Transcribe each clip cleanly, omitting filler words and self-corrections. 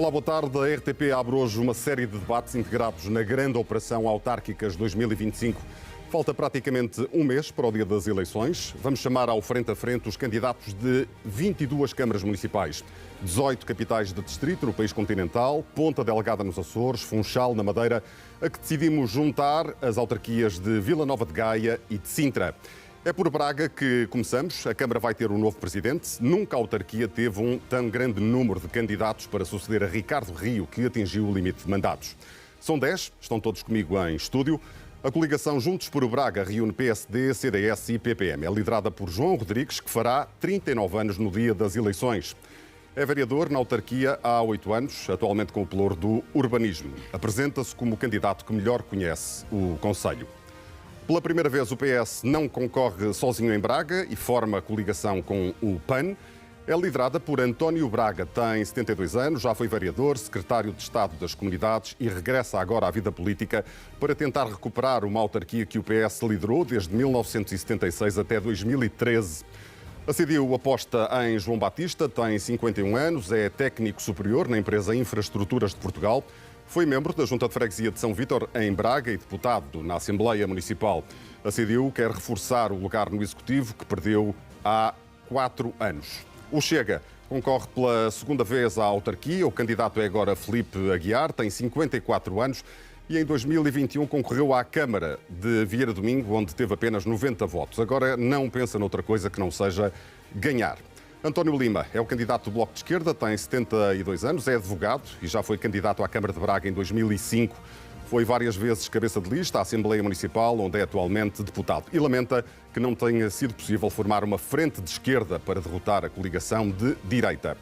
Olá, boa tarde. A RTP abre hoje uma série de debates integrados na grande operação Autárquicas 2025. Falta praticamente um mês para o dia das eleições. Vamos chamar ao frente a frente os candidatos de 22 câmaras municipais, 18 capitais de distrito no país continental, Ponta Delgada nos Açores, Funchal na Madeira, a que decidimos juntar as autarquias de Vila Nova de Gaia e de Sintra. É por Braga que começamos. A Câmara vai ter um novo presidente. Nunca a autarquia teve um tão grande número de candidatos para suceder a Ricardo Rio, que atingiu o limite de mandatos. São 10, estão todos comigo em estúdio. A coligação Juntos por Braga reúne PSD, CDS e PPM. É liderada por João Rodrigues, que fará 39 anos no dia das eleições. É vereador na autarquia há 8 anos, atualmente com o pelouro do urbanismo. Apresenta-se como o candidato que melhor conhece o concelho. Pela primeira vez, o PS não concorre sozinho em Braga e forma coligação com o PAN. É liderada por António Braga, tem 72 anos, já foi vereador, secretário de Estado das Comunidades e regressa agora à vida política para tentar recuperar uma autarquia que o PS liderou desde 1976 até 2013. A CDU aposta em João Batista, tem 51 anos, é técnico superior na empresa Infraestruturas de Portugal. Foi membro da Junta de Freguesia de São Vítor, em Braga, e deputado na Assembleia Municipal. A CDU quer reforçar o lugar no Executivo, que perdeu há 4 anos. O Chega concorre pela segunda vez à autarquia. O candidato é agora Filipe Aguiar, tem 54 anos e em 2021 concorreu à Câmara de Vieira do Minho, onde teve apenas 90 votos. Agora não pensa noutra coisa que não seja ganhar. António Lima é o candidato do Bloco de Esquerda, tem 72 anos, é advogado e já foi candidato à Câmara de Braga em 2005. Foi várias vezes cabeça de lista à Assembleia Municipal, onde é atualmente deputado. E lamenta que não tenha sido possível formar uma frente de esquerda para derrotar a coligação de direita.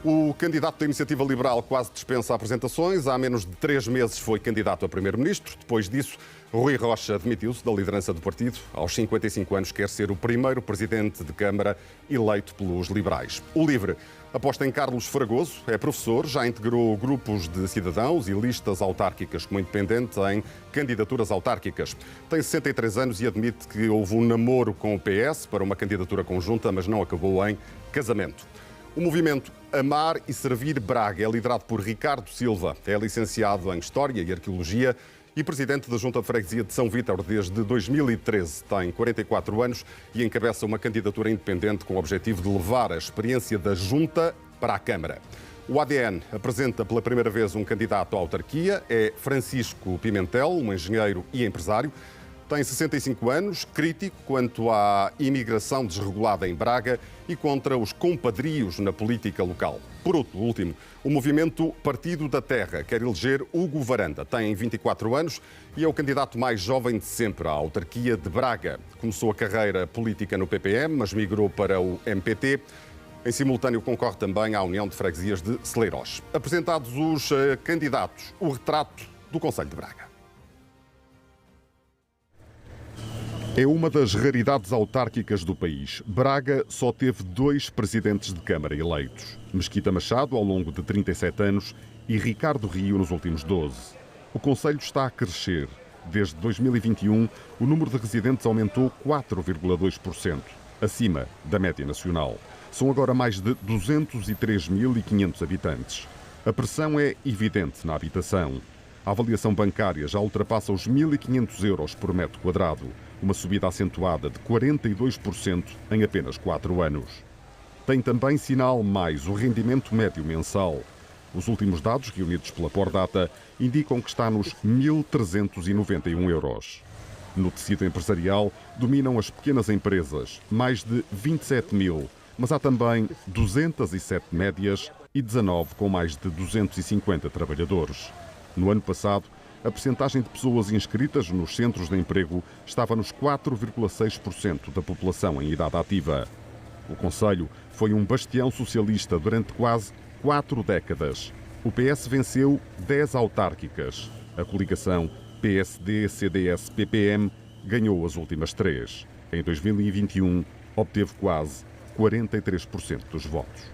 O candidato da Iniciativa Liberal quase dispensa apresentações. Há menos de 3 meses foi candidato a primeiro-ministro. Depois disso, Rui Rocha demitiu-se da liderança do partido. Aos 55 anos quer ser o primeiro presidente de Câmara eleito pelos liberais. O LIVRE aposta em Carlos Fragoso, é professor, já integrou grupos de cidadãos e listas autárquicas como independente em candidaturas autárquicas. Tem 63 anos e admite que houve um namoro com o PS para uma candidatura conjunta, mas não acabou em casamento. O movimento Amar e Servir Braga é liderado por Ricardo Silva. É licenciado em História e Arqueologia e presidente da Junta de Freguesia de São Vítor desde 2013. Tem 44 anos e encabeça uma candidatura independente com o objetivo de levar a experiência da Junta para a Câmara. O ADN apresenta pela primeira vez um candidato à autarquia. É Francisco Pimentel, um engenheiro e empresário. Tem 65 anos, crítico quanto à imigração desregulada em Braga e contra os compadrios na política local. Por último, o movimento Partido da Terra quer eleger Hugo Varanda. Tem 24 anos e é o candidato mais jovem de sempre à autarquia de Braga. Começou a carreira política no PPM, mas migrou para o MPT. Em simultâneo concorre também à União de Freguesias de Celeiros. Apresentados os candidatos, o retrato do Concelho de Braga. É uma das raridades autárquicas do país. Braga só teve 2 presidentes de Câmara eleitos. Mesquita Machado, ao longo de 37 anos, e Ricardo Rio, nos últimos 12. O concelho está a crescer. Desde 2021, o número de residentes aumentou 4,2%, acima da média nacional. São agora mais de 203.500 habitantes. A pressão é evidente na habitação. A avaliação bancária já ultrapassa os 1.500 euros por metro quadrado, uma subida acentuada de 42% em apenas 4 anos. Tem também sinal mais o rendimento médio mensal. Os últimos dados reunidos pela Pordata indicam que está nos 1.391 euros. No tecido empresarial dominam as pequenas empresas, mais de 27 mil, mas há também 207 médias e 19 com mais de 250 trabalhadores. No ano passado, a percentagem de pessoas inscritas nos centros de emprego estava nos 4,6% da população em idade ativa. O concelho foi um bastião socialista durante quase 4 décadas. O PS venceu 10 autárquicas. A coligação PSD, CDS, PPM ganhou as últimas 3. Em 2021, obteve quase 43% dos votos.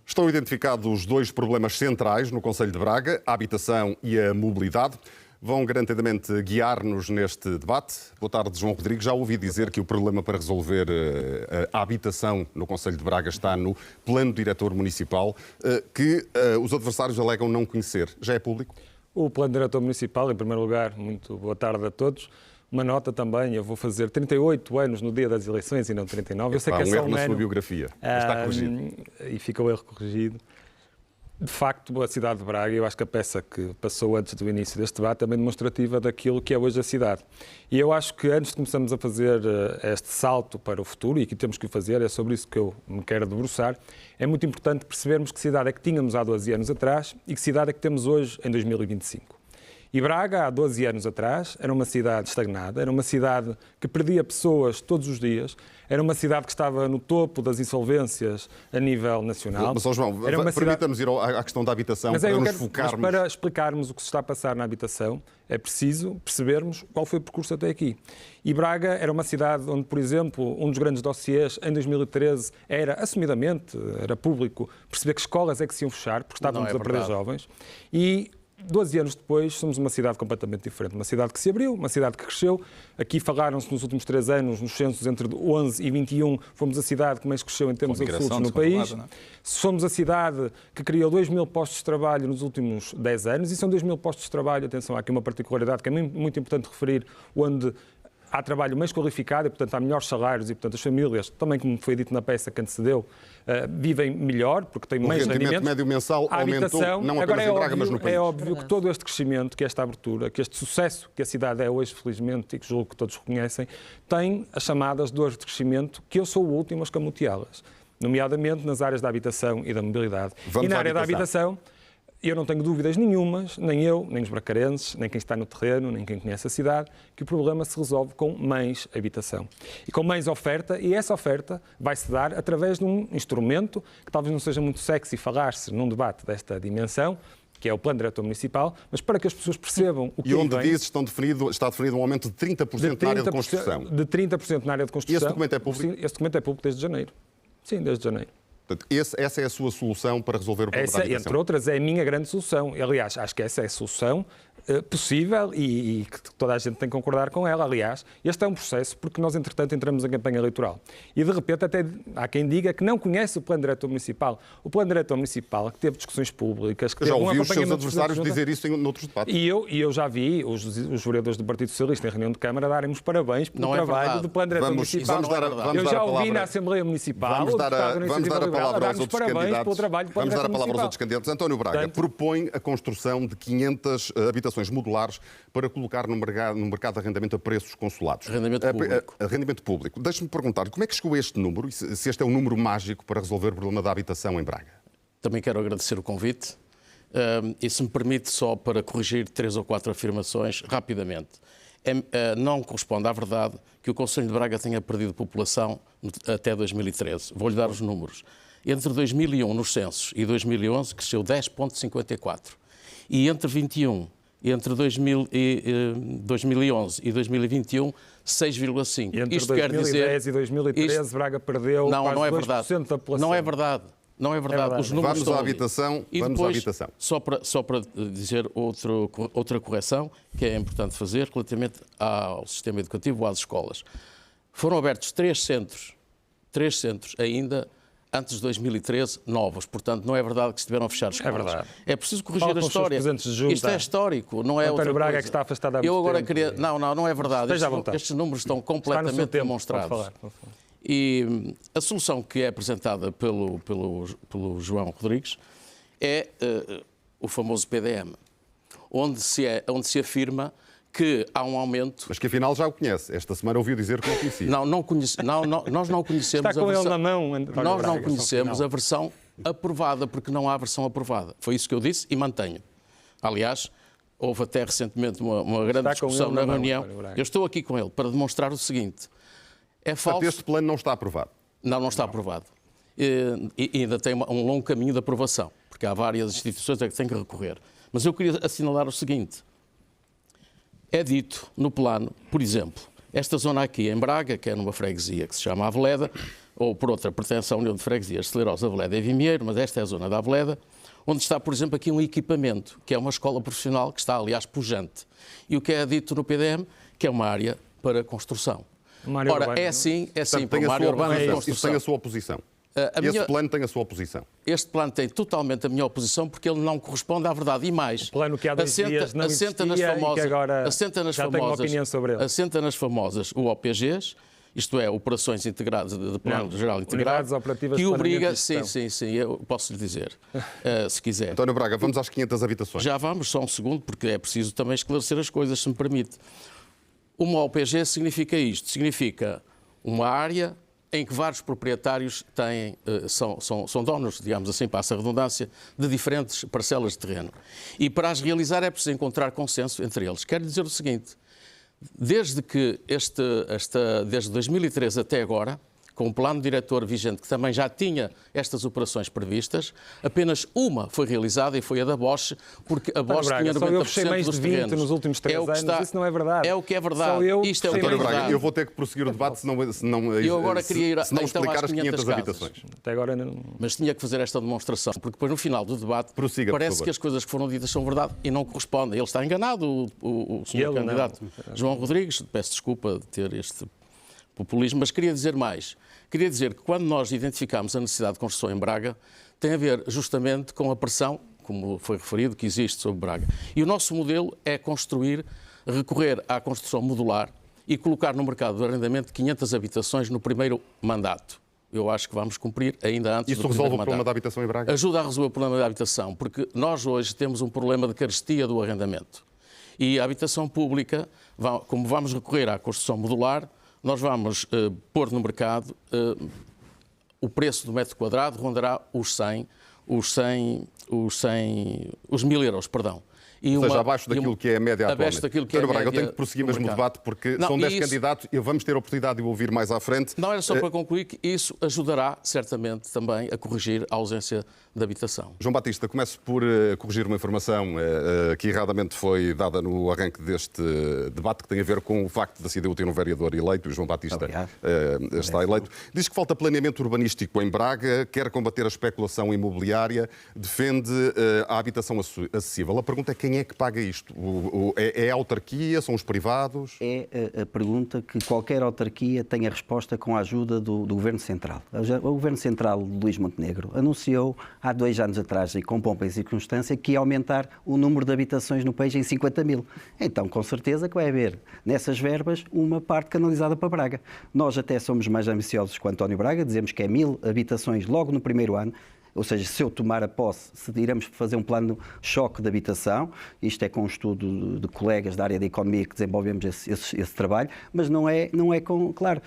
Estão identificados 2 problemas centrais no Concelho de Braga, a habitação e a mobilidade. vão garantidamente guiar-nos neste debate. Boa tarde, João Rodrigues. Já ouvi dizer que o problema para resolver a habitação no Concelho de Braga está no plano diretor municipal, que os adversários alegam não conhecer. Já é público? O plano diretor municipal, em primeiro lugar, muito boa tarde a todos. Uma nota também, eu vou fazer 38 anos no dia das eleições e não 39. Eu sei que é só erro na sua biografia, mas está corrigido. E fica o erro corrigido. De facto, a cidade de Braga, eu acho que a peça que passou antes do início deste debate é bem demonstrativa daquilo que é hoje a cidade. E eu acho que antes de começarmos a fazer este salto para o futuro, e aqui temos que o fazer, é sobre isso que eu me quero debruçar, é muito importante percebermos que cidade é que tínhamos há 12 anos atrás e que cidade é que temos hoje em 2025. E Braga, há 12 anos atrás, era uma cidade estagnada, era uma cidade que perdia pessoas todos os dias, era uma cidade que estava no topo das insolvências a nível nacional. Mas, João, permita-nos ir à questão da habitação para nos focarmos. Mas para explicarmos o que se está a passar na habitação, é preciso percebermos qual foi o percurso até aqui. E Braga era uma cidade onde, por exemplo, um dos grandes dossiês em 2013 era, assumidamente, era público, perceber que escolas é que se iam fechar, porque estávamos a perder jovens. E 12 anos depois, somos uma cidade completamente diferente. Uma cidade que se abriu, uma cidade que cresceu. Aqui falaram-se nos últimos 3 anos, nos censos entre 11 e 21, fomos a cidade que mais cresceu em termos absolutos no país. Somos a cidade que criou 2.000 postos de trabalho nos últimos 10 anos. E são 2.000 postos de trabalho, atenção, há aqui uma particularidade que é muito importante referir, onde há trabalho mais qualificado e, portanto, há melhores salários e, portanto, as famílias, também como foi dito na peça que antecedeu, vivem melhor, porque têm mais rendimento. O rendimento médio mensal aumentou, não apenas em Braga, mas no país. É óbvio que todo este crescimento, que esta abertura, que este sucesso que a cidade é hoje, felizmente, e que julgo que todos reconhecem, tem as chamadas dores de crescimento, que eu sou o último a escamoteá-las, nomeadamente nas áreas da habitação e da mobilidade. E na área da habitação, eu não tenho dúvidas nenhumas, nem eu, nem os bracarenses, nem quem está no terreno, nem quem conhece a cidade, que o problema se resolve com mais habitação. E com mais oferta, e essa oferta vai-se dar através de um instrumento que talvez não seja muito sexy falar-se num debate desta dimensão, que é o Plano Diretor Municipal, mas para que as pessoas percebam o que e onde diz está definido um aumento de 30% na área de construção. De 30% na área de construção. E esse documento é público? Esse documento é público desde janeiro. Sim, desde janeiro. Portanto, essa é a sua solução para resolver o problema da habitação? Entre outras, é a minha grande solução. Aliás, acho que essa é a solução possível e que toda a gente tem que concordar com ela. Aliás, este é um processo porque nós, entretanto, entramos em campanha eleitoral. E, de repente, até há quem diga que não conhece o Plano Diretor Municipal. O Plano Diretor Municipal, que teve discussões públicas, que teve já ouvi os seus adversários dizer isso em outros debates. E eu já vi os vereadores do Partido Socialista em reunião de Câmara darem os parabéns pelo trabalho do Plano Diretor Municipal. Eu já ouvi na Assembleia Municipal. Vamos dar a palavra aos outros candidatos. Vamos dar a palavra aos outros candidatos. António Braga propõe a construção de 500 habitações modulares para colocar no mercado de arrendamento a preços consulados. Arrendamento público. Deixe-me perguntar, como é que chegou a este número? E se este é um número mágico para resolver o problema da habitação em Braga? Também quero agradecer o convite. E se me permite, só para corrigir 3 ou 4 afirmações, rapidamente. Não corresponde à verdade que o Concelho de Braga tenha perdido população até 2013. Vou-lhe dar os números. Entre 2001, nos censos, e 2011, cresceu 10,54. E entre 2011 e 2021, 6,5. Entre 2010 e 2013, Braga perdeu quase 2% da população. Não é verdade. Não é verdade. Os números vamos à habitação. E depois, só para dizer outra correção, que é importante fazer, relativamente ao sistema educativo, às escolas. Foram abertos 3 centros ainda antes de 2013, novos. Portanto, não é verdade que estiveram a fechar escolas. É verdade. É preciso corrigir a história. Isto é histórico, não é outra coisa. Braga é que está afastado há muito Eu agora tempo. queria... Não é verdade. Estes números estão completamente demonstrados. E a solução que é apresentada pelo João Rodrigues é o famoso PDM, onde se afirma que há um aumento... Mas que afinal já o conhece. Esta semana ouviu dizer que não conhecia. Nós não conhecemos... Está com ele na mão. Nós não conhecemos a versão aprovada, porque não há versão aprovada. Foi isso que eu disse e mantenho. Aliás, houve até recentemente uma grande discussão na reunião. Eu estou aqui com ele para demonstrar o seguinte. É falso... Este plano não está aprovado. Não está aprovado. E ainda tem um longo caminho de aprovação, porque há várias instituições a que têm que recorrer. Mas eu queria assinalar o seguinte. É dito no plano, por exemplo, esta zona aqui em Braga, que é numa freguesia que se chama Aveleda, ou por outra pertence à União de Freguesias, Celerosa, Aveleda e Vimieiro, mas esta é a zona da Aveleda, onde está, por exemplo, aqui um equipamento, que é uma escola profissional, que está, aliás, pujante. E o que é dito no PDM, que é uma área para construção. Ora, é assim, para uma área urbana de construção. Isso tem a sua oposição. Esse plano tem a sua oposição. Este plano tem totalmente a minha oposição porque ele não corresponde à verdade. E mais, o plano que há 2 dias não existia e que agora já tenho uma opinião sobre ele. Assenta nas famosas UOPGs, isto é, Operações Integradas de Plano Geral Integrado, que obriga... Sim, eu posso lhe dizer, se quiser. António Braga, vamos às 500 habitações. Já vamos, só um segundo, porque é preciso também esclarecer as coisas, se me permite. Uma OPG significa isto, significa uma área em que vários proprietários são donos, digamos assim, passa a redundância, de diferentes parcelas de terreno. E para as realizar é preciso encontrar consenso entre eles. Quero dizer o seguinte, desde 2013 até agora, com o plano diretor vigente, que também já tinha estas operações previstas, apenas uma foi realizada e foi a da Bosch, porque a Bosch tinha 90% dos terrenos. Nos últimos 3 anos, isso não é verdade. É o que é verdade. Isto é o que é verdade. Braga, eu vou ter que prosseguir o debate, se eu agora queria ir se não então explicar as 500 habitações. Até agora não... Mas tinha que fazer esta demonstração, porque depois no final do debate parece que as coisas que foram ditas são verdade e não correspondem. Ele está enganado, o senhor candidato João Rodrigues. Peço desculpa de ter este populismo, mas queria dizer mais. Queria dizer que quando nós identificámos a necessidade de construção em Braga, tem a ver justamente com a pressão, como foi referido, que existe sobre Braga. E o nosso modelo é recorrer à construção modular e colocar no mercado de arrendamento 500 habitações no primeiro mandato. Eu acho que vamos cumprir ainda antes do primeiro mandato. Isso resolve o problema da habitação em Braga? Ajuda a resolver o problema da habitação, porque nós hoje temos um problema de carestia do arrendamento. E a habitação pública, como vamos recorrer à construção modular, nós vamos pôr no mercado, o preço do metro quadrado rondará os 1.000 euros, perdão. Ou seja, abaixo daquilo que é a média atualmente. António Braga, eu tenho que prosseguir mesmo o debate, porque são 10 candidatos e vamos ter a oportunidade de o ouvir mais à frente. Não, era só para concluir que isso ajudará, certamente, também a corrigir a ausência de habitação. João Batista, começo por corrigir uma informação que erradamente foi dada no arranque deste debate, que tem a ver com o facto da CDU ter um vereador eleito, o João Batista está eleito. Diz que falta planeamento urbanístico em Braga, quer combater a especulação imobiliária, defende a habitação acessível. A pergunta é quem é que paga isto? É a autarquia? São os privados? É a pergunta que qualquer autarquia tem a resposta com a ajuda do Governo Central. O Governo Central de Luís Montenegro anunciou há 2 anos atrás, e com pompa e circunstância, que ia aumentar o número de habitações no país em 50 mil. Então, com certeza que vai haver nessas verbas uma parte canalizada para Braga. Nós até somos mais ambiciosos que o António Braga, dizemos que é 1.000 habitações logo no primeiro ano. Ou seja, se eu tomar a posse, se iremos fazer um plano de choque de habitação, isto é com um estudo de colegas da área da economia que desenvolvemos esse trabalho, mas não é com... Claro,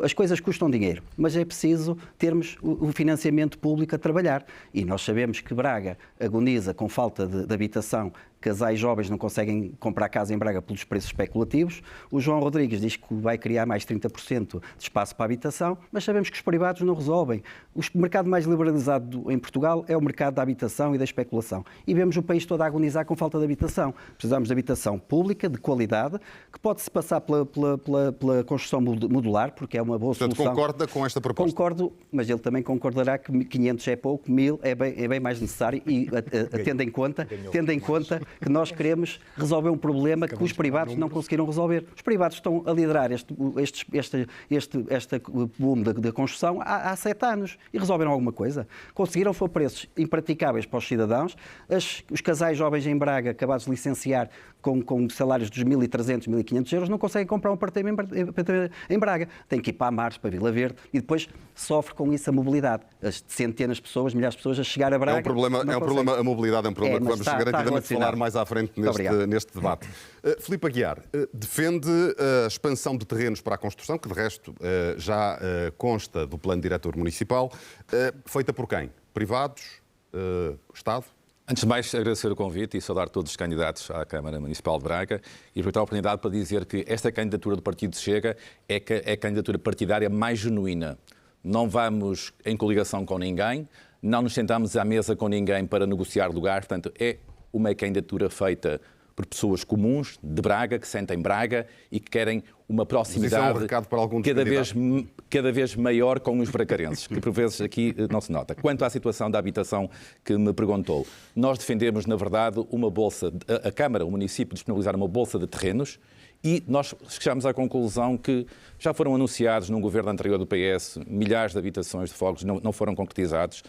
as coisas custam dinheiro, mas é preciso termos o financiamento público a trabalhar. E nós sabemos que Braga agoniza com falta de habitação. Casais jovens não conseguem comprar casa em Braga pelos preços especulativos. O João Rodrigues diz que vai criar mais 30% de espaço para a habitação, mas sabemos que os privados não resolvem. O mercado mais liberalizado em Portugal é o mercado da habitação e da especulação. E vemos o país todo a agonizar com falta de habitação. Precisamos de habitação pública, de qualidade, que pode-se passar pela construção modular, porque é uma boa solução. Portanto, concorda com esta proposta? Concordo, mas ele também concordará que 500 é pouco, 1.000 é bem mais necessário e tendo em conta que nós queremos resolver um problema que os privados não conseguiram resolver. Os privados estão a liderar este boom da construção há 7 anos e resolveram alguma coisa. Conseguiram foi preços impraticáveis para os cidadãos. Os casais jovens em Braga, acabados de licenciar com salários dos 1.300, 1.500 euros, não conseguem comprar um apartamento em Braga. Têm que ir para a Mares, para Vila Verde e depois sofre com isso a mobilidade. As centenas de pessoas, milhares de pessoas a chegar a Braga. É um problema, a mobilidade é um problema que vamos garantidamente falar mais à frente neste debate. Filipe Aguiar, defende a expansão de terrenos para a construção, que de resto já consta do plano diretor municipal, feita por quem? Privados? Estado? Antes de mais, agradecer o convite e saudar todos os candidatos à Câmara Municipal de Braga e aproveitar a oportunidade para dizer que esta candidatura do Partido Chega é a candidatura partidária mais genuína. Não vamos em coligação com ninguém, não nos sentamos à mesa com ninguém para negociar lugar, portanto, é uma candidatura feita por pessoas comuns de Braga, que sentem Braga e que querem uma proximidade recado para algum cada vez maior com os bracarenses, que por vezes aqui não se nota. Quanto à situação da habitação que me perguntou, nós defendemos, na verdade, uma bolsa, a Câmara, o município, disponibilizar uma bolsa de terrenos, e nós chegamos à conclusão que já foram anunciados num governo anterior do PS milhares de habitações de fogos, não foram concretizados.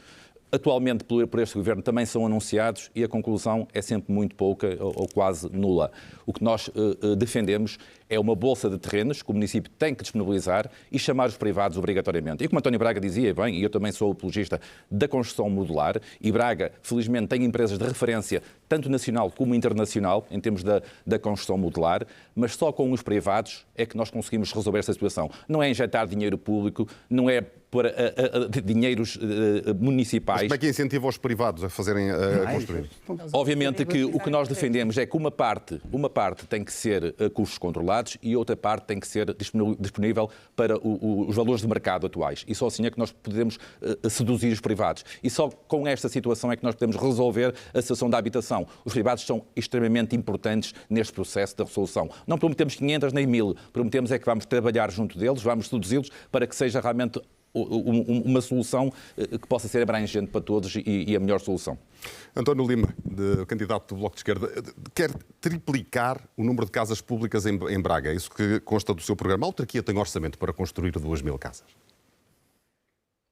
Atualmente, por este governo, também são anunciados e a conclusão é sempre muito pouca ou quase nula. O que nós defendemos é uma bolsa de terrenos que o município tem que disponibilizar e chamar os privados obrigatoriamente. E como António Braga dizia bem, e eu também sou apologista da construção modular, e Braga, felizmente, tem empresas de referência, tanto nacional como internacional, em termos da construção modular, mas só com os privados é que nós conseguimos resolver essa situação. Não é injetar dinheiro público, não é por dinheiros municipais. Mas como é que incentiva os privados a fazerem a construir? Obviamente que o que nós defendemos é que uma parte tem que ser a custos controlados e outra parte tem que ser disponível para os valores de mercado atuais. E só assim é que nós podemos seduzir os privados. E só com esta situação é que nós podemos resolver a situação da habitação. Os privados são extremamente importantes neste processo de resolução. Não prometemos 500 nem 1000, prometemos é que vamos trabalhar junto deles, vamos seduzi-los para que seja realmente uma solução que possa ser abrangente para todos e a melhor solução. António Lima, candidato do Bloco de Esquerda, quer triplicar o número de casas públicas em Braga. É isso que consta do seu programa. A autarquia tem orçamento para construir 2.000 casas?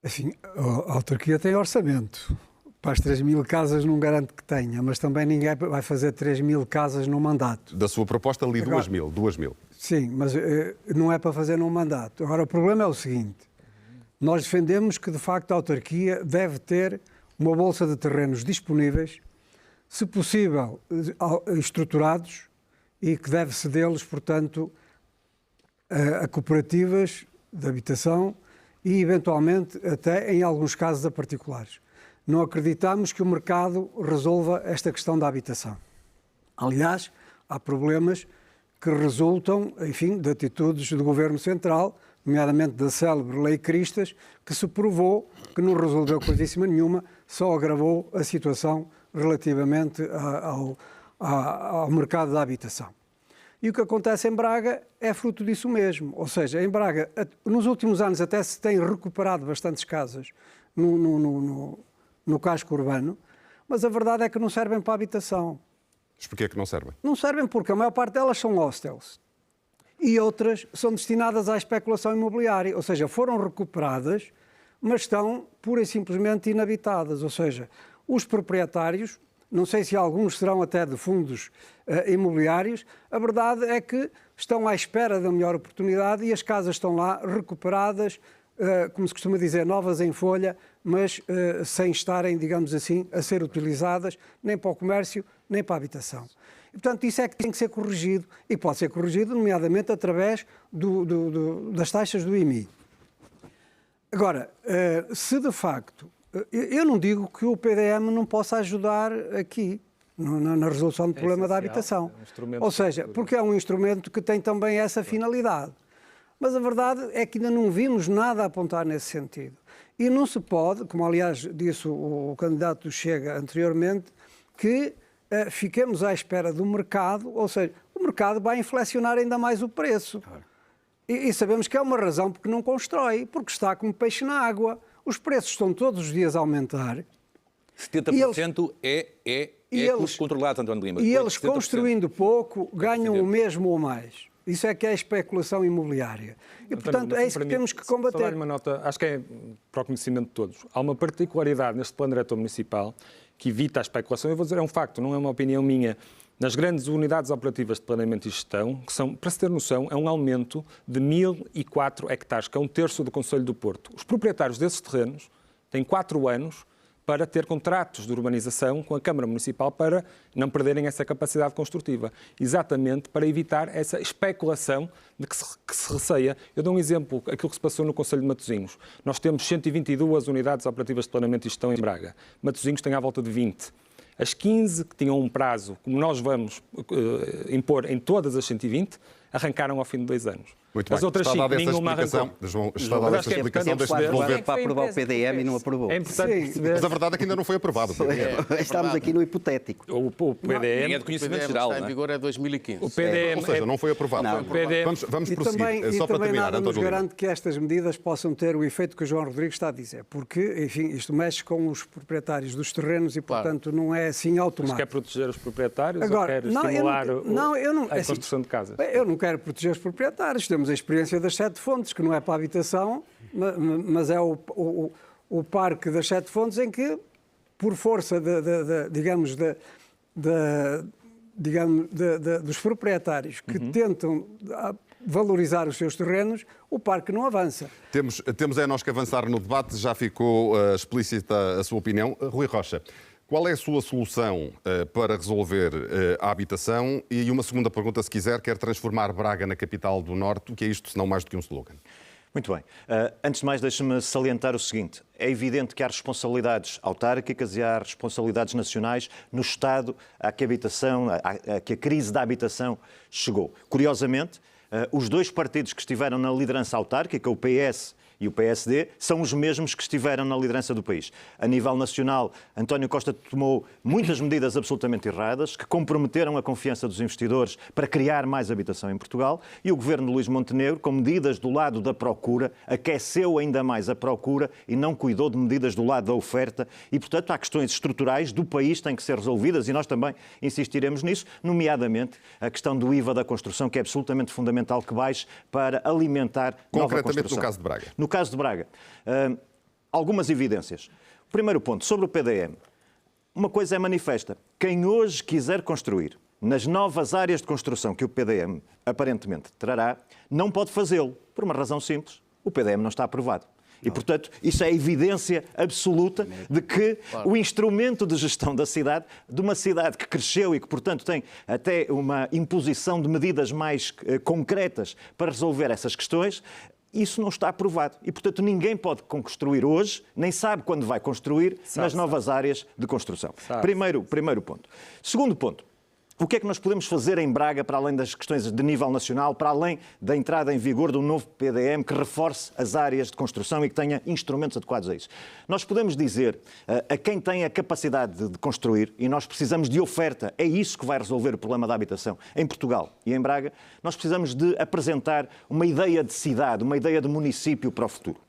Assim, a autarquia tem orçamento. Para as 3.000 casas não garanto que tenha, mas também ninguém vai fazer 3.000 casas num mandato. Da sua proposta li 2.000. Sim, mas não é para fazer num mandato. Agora, o problema é o seguinte. Nós defendemos que, de facto, a autarquia deve ter uma bolsa de terrenos disponíveis, se possível, estruturados, e que deve cedê-los, portanto, a cooperativas de habitação e, eventualmente, até, em alguns casos, a particulares. Não acreditamos que o mercado resolva esta questão da habitação. Aliás, há problemas que resultam, enfim, de atitudes do Governo Central, nomeadamente da célebre Lei Cristas, que se provou que não resolveu coisíssima nenhuma, só agravou a situação relativamente ao mercado da habitação. E o que acontece em Braga é fruto disso mesmo. Ou seja, em Braga, nos últimos anos até se têm recuperado bastantes casas no casco urbano, mas a verdade é que não servem para a habitação. Mas porquê é que não servem? Não servem porque a maior parte delas são hostels. E outras são destinadas à especulação imobiliária, ou seja, foram recuperadas, mas estão pura e simplesmente inabitadas. Ou seja, os proprietários, não sei se alguns serão até de fundos imobiliários, a verdade é que estão à espera da melhor oportunidade e as casas estão lá recuperadas, como se costuma dizer, novas em folha, mas sem estarem, digamos assim, a ser utilizadas nem para o comércio, nem para a habitação. E, portanto, isso é que tem que ser corrigido e pode ser corrigido, nomeadamente, através das taxas do IMI. Agora, se de facto... Eu não digo que o PDM não possa ajudar aqui na resolução do problema da habitação. Ou seja, porque é um instrumento que tem também essa finalidade. Mas a verdade é que ainda não vimos nada a apontar nesse sentido. E não se pode, como aliás disse o candidato do Chega anteriormente, que fiquemos à espera do mercado, ou seja, o mercado vai inflacionar ainda mais o preço. Claro. E sabemos que é uma razão porque não constrói, porque está como peixe na água. Os preços estão todos os dias a aumentar. 70% é custos controlados, António Lima. E eles, construindo pouco, ganham o mesmo ou mais. Isso é que é a especulação imobiliária. E, portanto, é isso que temos que combater. Só dar uma nota, acho que é para o conhecimento de todos. Há uma particularidade neste plano diretor municipal que evita a especulação. Eu vou dizer, é um facto, não é uma opinião minha. Nas grandes unidades operativas de planeamento e gestão, que são, para se ter noção, é um aumento de 1.004 hectares, que é um terço do Concelho do Porto. Os proprietários desses terrenos têm 4 anos para ter contratos de urbanização com a Câmara Municipal para não perderem essa capacidade construtiva. Exatamente para evitar essa especulação de que se receia. Eu dou um exemplo, aquilo que se passou no Concelho de Matosinhos. Nós temos 122 unidades operativas de planeamento e gestão em Braga. Matosinhos tem à volta de 20. As 15 que tinham um prazo, como nós vamos impor em todas as 120, arrancaram ao fim de 2 anos. Muito bem. As outras está dada 5, essa nenhuma explicação. arrancou. João, está dada essa explicação. Deixe-me devolver. Para aprovar o PDM e não aprovou. É importante perceber. Mas a verdade é que ainda não foi aprovado. Estamos aqui no hipotético. O PDM É de conhecimento PDM geral, está não em é? vigor é 2015. O PDM Ou seja, não foi aprovado. Não. Vamos E prosseguir. também, Só para também terminar, nada nos António Lima. garante que estas medidas possam ter o efeito que o João Rodrigues está a dizer, porque, enfim, isto mexe com os proprietários dos terrenos e, Claro. portanto, não é assim Quer automático. proteger os proprietários Agora, ou quer não, eu estimular não- a assim, construção de casas? Eu não quero proteger os proprietários. Temos a experiência das 7 fontes, que não é para a habitação, mas é o parque das 7 fontes em que, por força dos proprietários que tentam valorizar os seus terrenos, o parque não avança. Temos nós que avançar no debate. Já ficou explícita a sua opinião. Rui Rocha, qual é a sua solução para resolver a habitação? E uma segunda pergunta, se quiser, quer transformar Braga na capital do Norte. O que é isto, se não mais do que um slogan? Muito bem. Antes de mais, deixe-me salientar o seguinte. É evidente que há responsabilidades autárquicas e há responsabilidades nacionais no estado a que a crise da habitação chegou. Curiosamente, os dois partidos que estiveram na liderança autárquica, o PS e o PSD, são os mesmos que estiveram na liderança do país. A nível nacional, António Costa tomou muitas medidas absolutamente erradas, que comprometeram a confiança dos investidores para criar mais habitação em Portugal, e o governo de Luís Montenegro, com medidas do lado da procura, aqueceu ainda mais a procura e não cuidou de medidas do lado da oferta, e, portanto, há questões estruturais do país que têm que ser resolvidas, e nós também insistiremos nisso, nomeadamente a questão do IVA da construção, que é absolutamente fundamental que baixe para alimentar nova construção. Concretamente no caso de Braga. No caso de Braga, algumas evidências. Primeiro ponto, sobre o PDM. Uma coisa é manifesta. Quem hoje quiser construir nas novas áreas de construção que o PDM aparentemente trará, não pode fazê-lo, por uma razão simples. O PDM não está aprovado. E, portanto, isso é evidência absoluta de que o instrumento de gestão da cidade, de uma cidade que cresceu e que, portanto, tem até uma imposição de medidas mais concretas para resolver essas questões, isso não está aprovado. E, portanto, ninguém pode construir hoje, nem sabe quando vai construir nas novas áreas de construção. Primeiro ponto. Segundo ponto. O que é que nós podemos fazer em Braga, para além das questões de nível nacional, para além da entrada em vigor do novo PDM, que reforce as áreas de construção e que tenha instrumentos adequados a isso? Nós podemos dizer a quem tem a capacidade de construir, e nós precisamos de oferta, é isso que vai resolver o problema da habitação. Em Portugal e em Braga, nós precisamos de apresentar uma ideia de cidade, uma ideia de município para o futuro.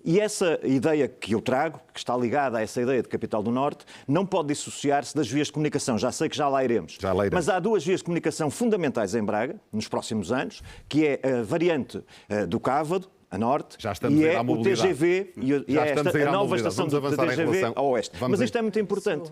E essa ideia que eu trago, que está ligada a essa ideia de capital do Norte, não pode dissociar-se das vias de comunicação. Já sei que já lá iremos. Mas há duas vias de comunicação fundamentais em Braga, nos próximos anos, que é a variante do Cávado, a norte, e é o TGV e a nova estação do TGV a oeste. Mas isto é muito importante.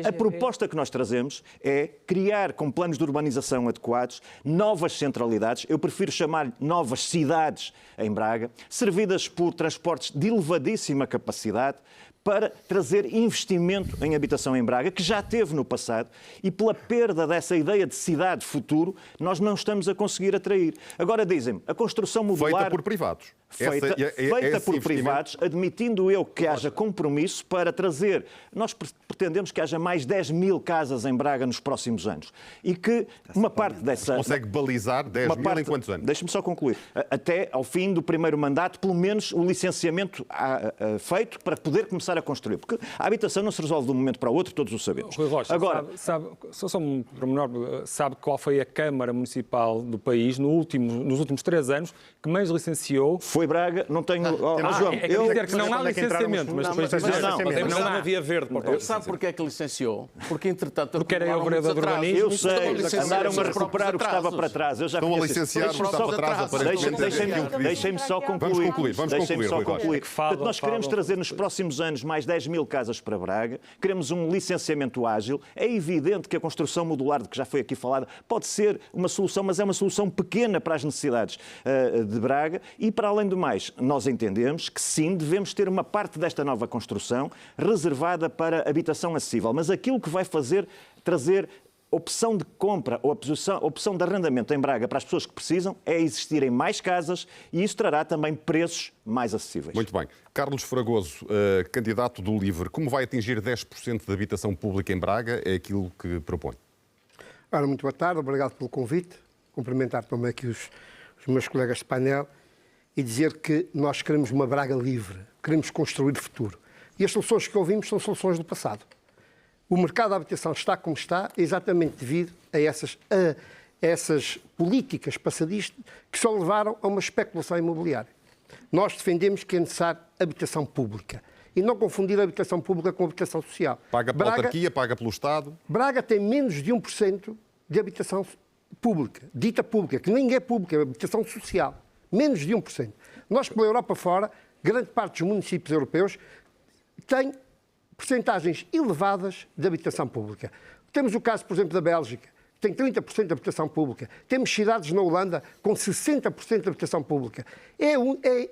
A proposta que nós trazemos é criar, com planos de urbanização adequados, novas centralidades, eu prefiro chamar novas cidades em Braga, servidas por transportes de elevadíssima capacidade, para trazer investimento em habitação em Braga, que já teve no passado, e pela perda dessa ideia de cidade futuro, nós não estamos a conseguir atrair. Agora dizem-me, a construção modular... Feita por privados. Feita por privados, admitindo eu que haja compromisso para trazer... Nós pretendemos que haja mais 10 mil casas em Braga nos próximos anos. E que uma parte dessa... Consegue balizar 10 mil em quantos anos? Deixe-me só concluir. Até ao fim do primeiro mandato, pelo menos o licenciamento feito para poder começar a construir. Porque a habitação não se resolve de um momento para o outro, todos o sabemos. Rui Rocha, agora, só um pormenor, sabe qual foi a Câmara Municipal do país nos últimos 3 anos que mais licenciou? Foi Braga, não tenho... João, dizer que não há licenciamento, mas depois não havia verde. Sabe porquê é que licenciou? Porque, entretanto, porque era o vereador do urbanismo. Eu sei, andaram a recuperar o que estava para trás. Eu já estão a licenciar o que estava para trás, aparentemente. Deixem-me só concluir. Vamos concluir. Portanto, nós queremos trazer nos próximos anos mais 10 mil casas para Braga, queremos um licenciamento ágil. É evidente que a construção modular, de que já foi aqui falada, pode ser uma solução, mas é uma solução pequena para as necessidades de Braga e, para além do mais, nós entendemos que sim, devemos ter uma parte desta nova construção reservada para habitação acessível, mas aquilo que vai trazer opção de compra ou opção de arrendamento em Braga para as pessoas que precisam é existirem mais casas e isso trará também preços mais acessíveis. Muito bem. Carlos Fragoso, candidato do LIVRE, como vai atingir 10% de habitação pública em Braga? É aquilo que propõe. Ora, muito boa tarde, obrigado pelo convite. Cumprimentar também aqui os os meus colegas de painel e dizer que nós queremos uma Braga livre, queremos construir futuro. E as soluções que ouvimos são soluções do passado. O mercado da habitação está como está exatamente devido a essas políticas passadistas que só levaram a uma especulação imobiliária. Nós defendemos que é necessário habitação pública e não confundir a habitação pública com a habitação social. Paga pela autarquia, paga pelo Estado. Braga tem menos de 1% de habitação pública, dita pública, que nem é pública, é habitação social. Menos de 1%. Nós, pela Europa fora, grande parte dos municípios europeus têm percentagens elevadas de habitação pública. Temos o caso, por exemplo, da Bélgica, que tem 30% de habitação pública. Temos cidades na Holanda com 60% de habitação pública.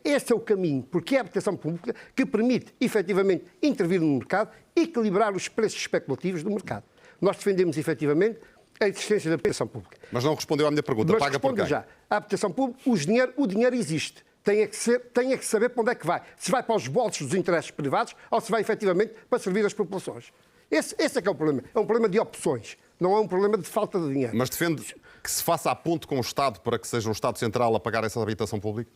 Esse é o caminho, porque é a habitação pública que permite, efetivamente, intervir no mercado e equilibrar os preços especulativos do mercado. Nós defendemos, efetivamente, a existência da habitação pública. Mas não respondeu à minha pergunta. Mas paga por quem? Já. A habitação pública, o dinheiro existe. Tem que saber para onde é que vai. Se vai para os bolsos dos interesses privados ou se vai efetivamente para servir as populações. Esse é que é o problema. É um problema de opções. Não é um problema de falta de dinheiro. Mas defende que se faça a ponte com o Estado para que seja o Estado Central a pagar essa habitação pública?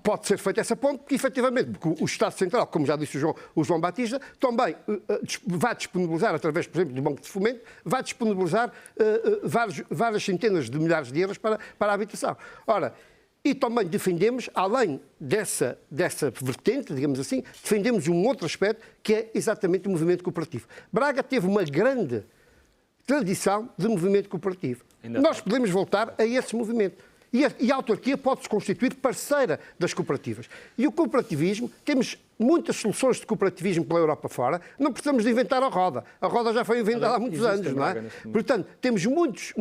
Pode ser feita essa ponte, porque efetivamente porque o Estado Central, como já disse o João Batista, também vai disponibilizar, através, por exemplo, do Banco de Fomento, vai disponibilizar várias centenas de milhares de euros para a habitação. Ora, e também defendemos, além dessa vertente, digamos assim, defendemos um outro aspecto que é exatamente o movimento cooperativo. Braga teve uma grande tradição de movimento cooperativo. Nós podemos voltar a esse movimento. E a autarquia pode-se constituir parceira das cooperativas. E o cooperativismo, temos muitas soluções de cooperativismo pela Europa fora, não precisamos de inventar a roda. A roda já foi inventada há muitos anos, não é? Portanto, temos muitos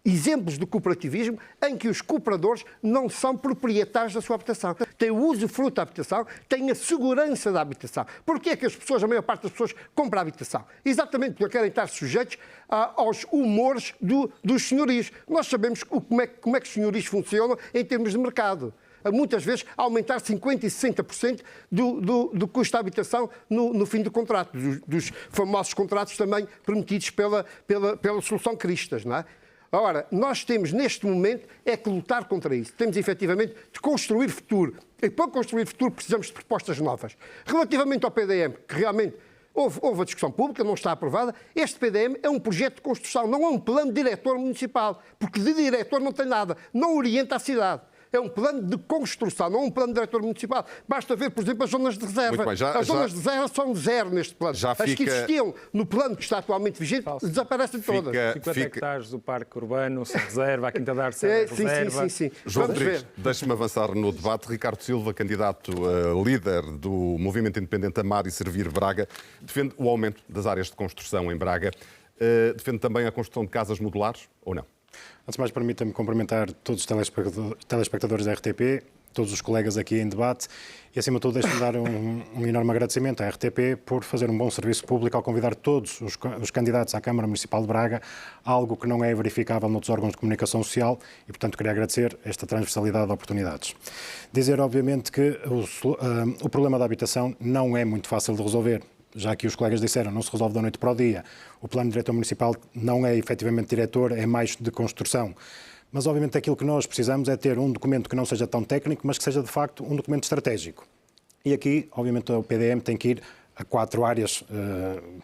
exemplos de cooperativismo em que os cooperadores não são proprietários da sua habitação. Têm o usufruto da habitação, têm a segurança da habitação. Porquê é que a maior parte das pessoas compra a habitação? Exatamente porque querem estar sujeitos aos humores dos senhorios. Nós sabemos como é que os senhorios funcionam em termos de mercado. Muitas vezes aumentar 50% e 60% do custo da habitação no fim do contrato, dos famosos contratos também permitidos pela solução Cristas, não é? Ora, nós temos neste momento é que lutar contra isso. Temos efetivamente de construir futuro. E para construir futuro precisamos de propostas novas. Relativamente ao PDM, que realmente houve a discussão pública, não está aprovada, este PDM é um projeto de construção, não é um plano diretor municipal, porque de diretor não tem nada, não orienta a cidade. É um plano de construção, não um plano de diretor municipal. Basta ver, por exemplo, as zonas de reserva. As zonas de reserva são zero neste plano. As que existiam no plano que está atualmente vigente desaparecem todas. 50 hectares do Parque Urbano, sem reserva, a Quinta da Arce, reserva. Sim. João Rodrigues, deixe-me avançar no debate. Ricardo Silva, candidato a líder do Movimento Independente Amar e Servir Braga, defende o aumento das áreas de construção em Braga. Defende também a construção de casas modulares ou não? Antes de mais, permita-me cumprimentar todos os telespectadores da RTP, todos os colegas aqui em debate e, acima de tudo, deixe-me dar um enorme agradecimento à RTP por fazer um bom serviço público ao convidar todos os candidatos à Câmara Municipal de Braga, algo que não é verificável noutros órgãos de comunicação social e, portanto, queria agradecer esta transversalidade de oportunidades. Dizer, obviamente, que o problema da habitação não é muito fácil de resolver. Já que os colegas disseram, não se resolve da noite para o dia. O plano diretor municipal não é efetivamente diretor, é mais de construção. Mas, obviamente, aquilo que nós precisamos é ter um documento que não seja tão técnico, mas que seja, de facto, um documento estratégico. E aqui, obviamente, o PDM tem que ir a 4 áreas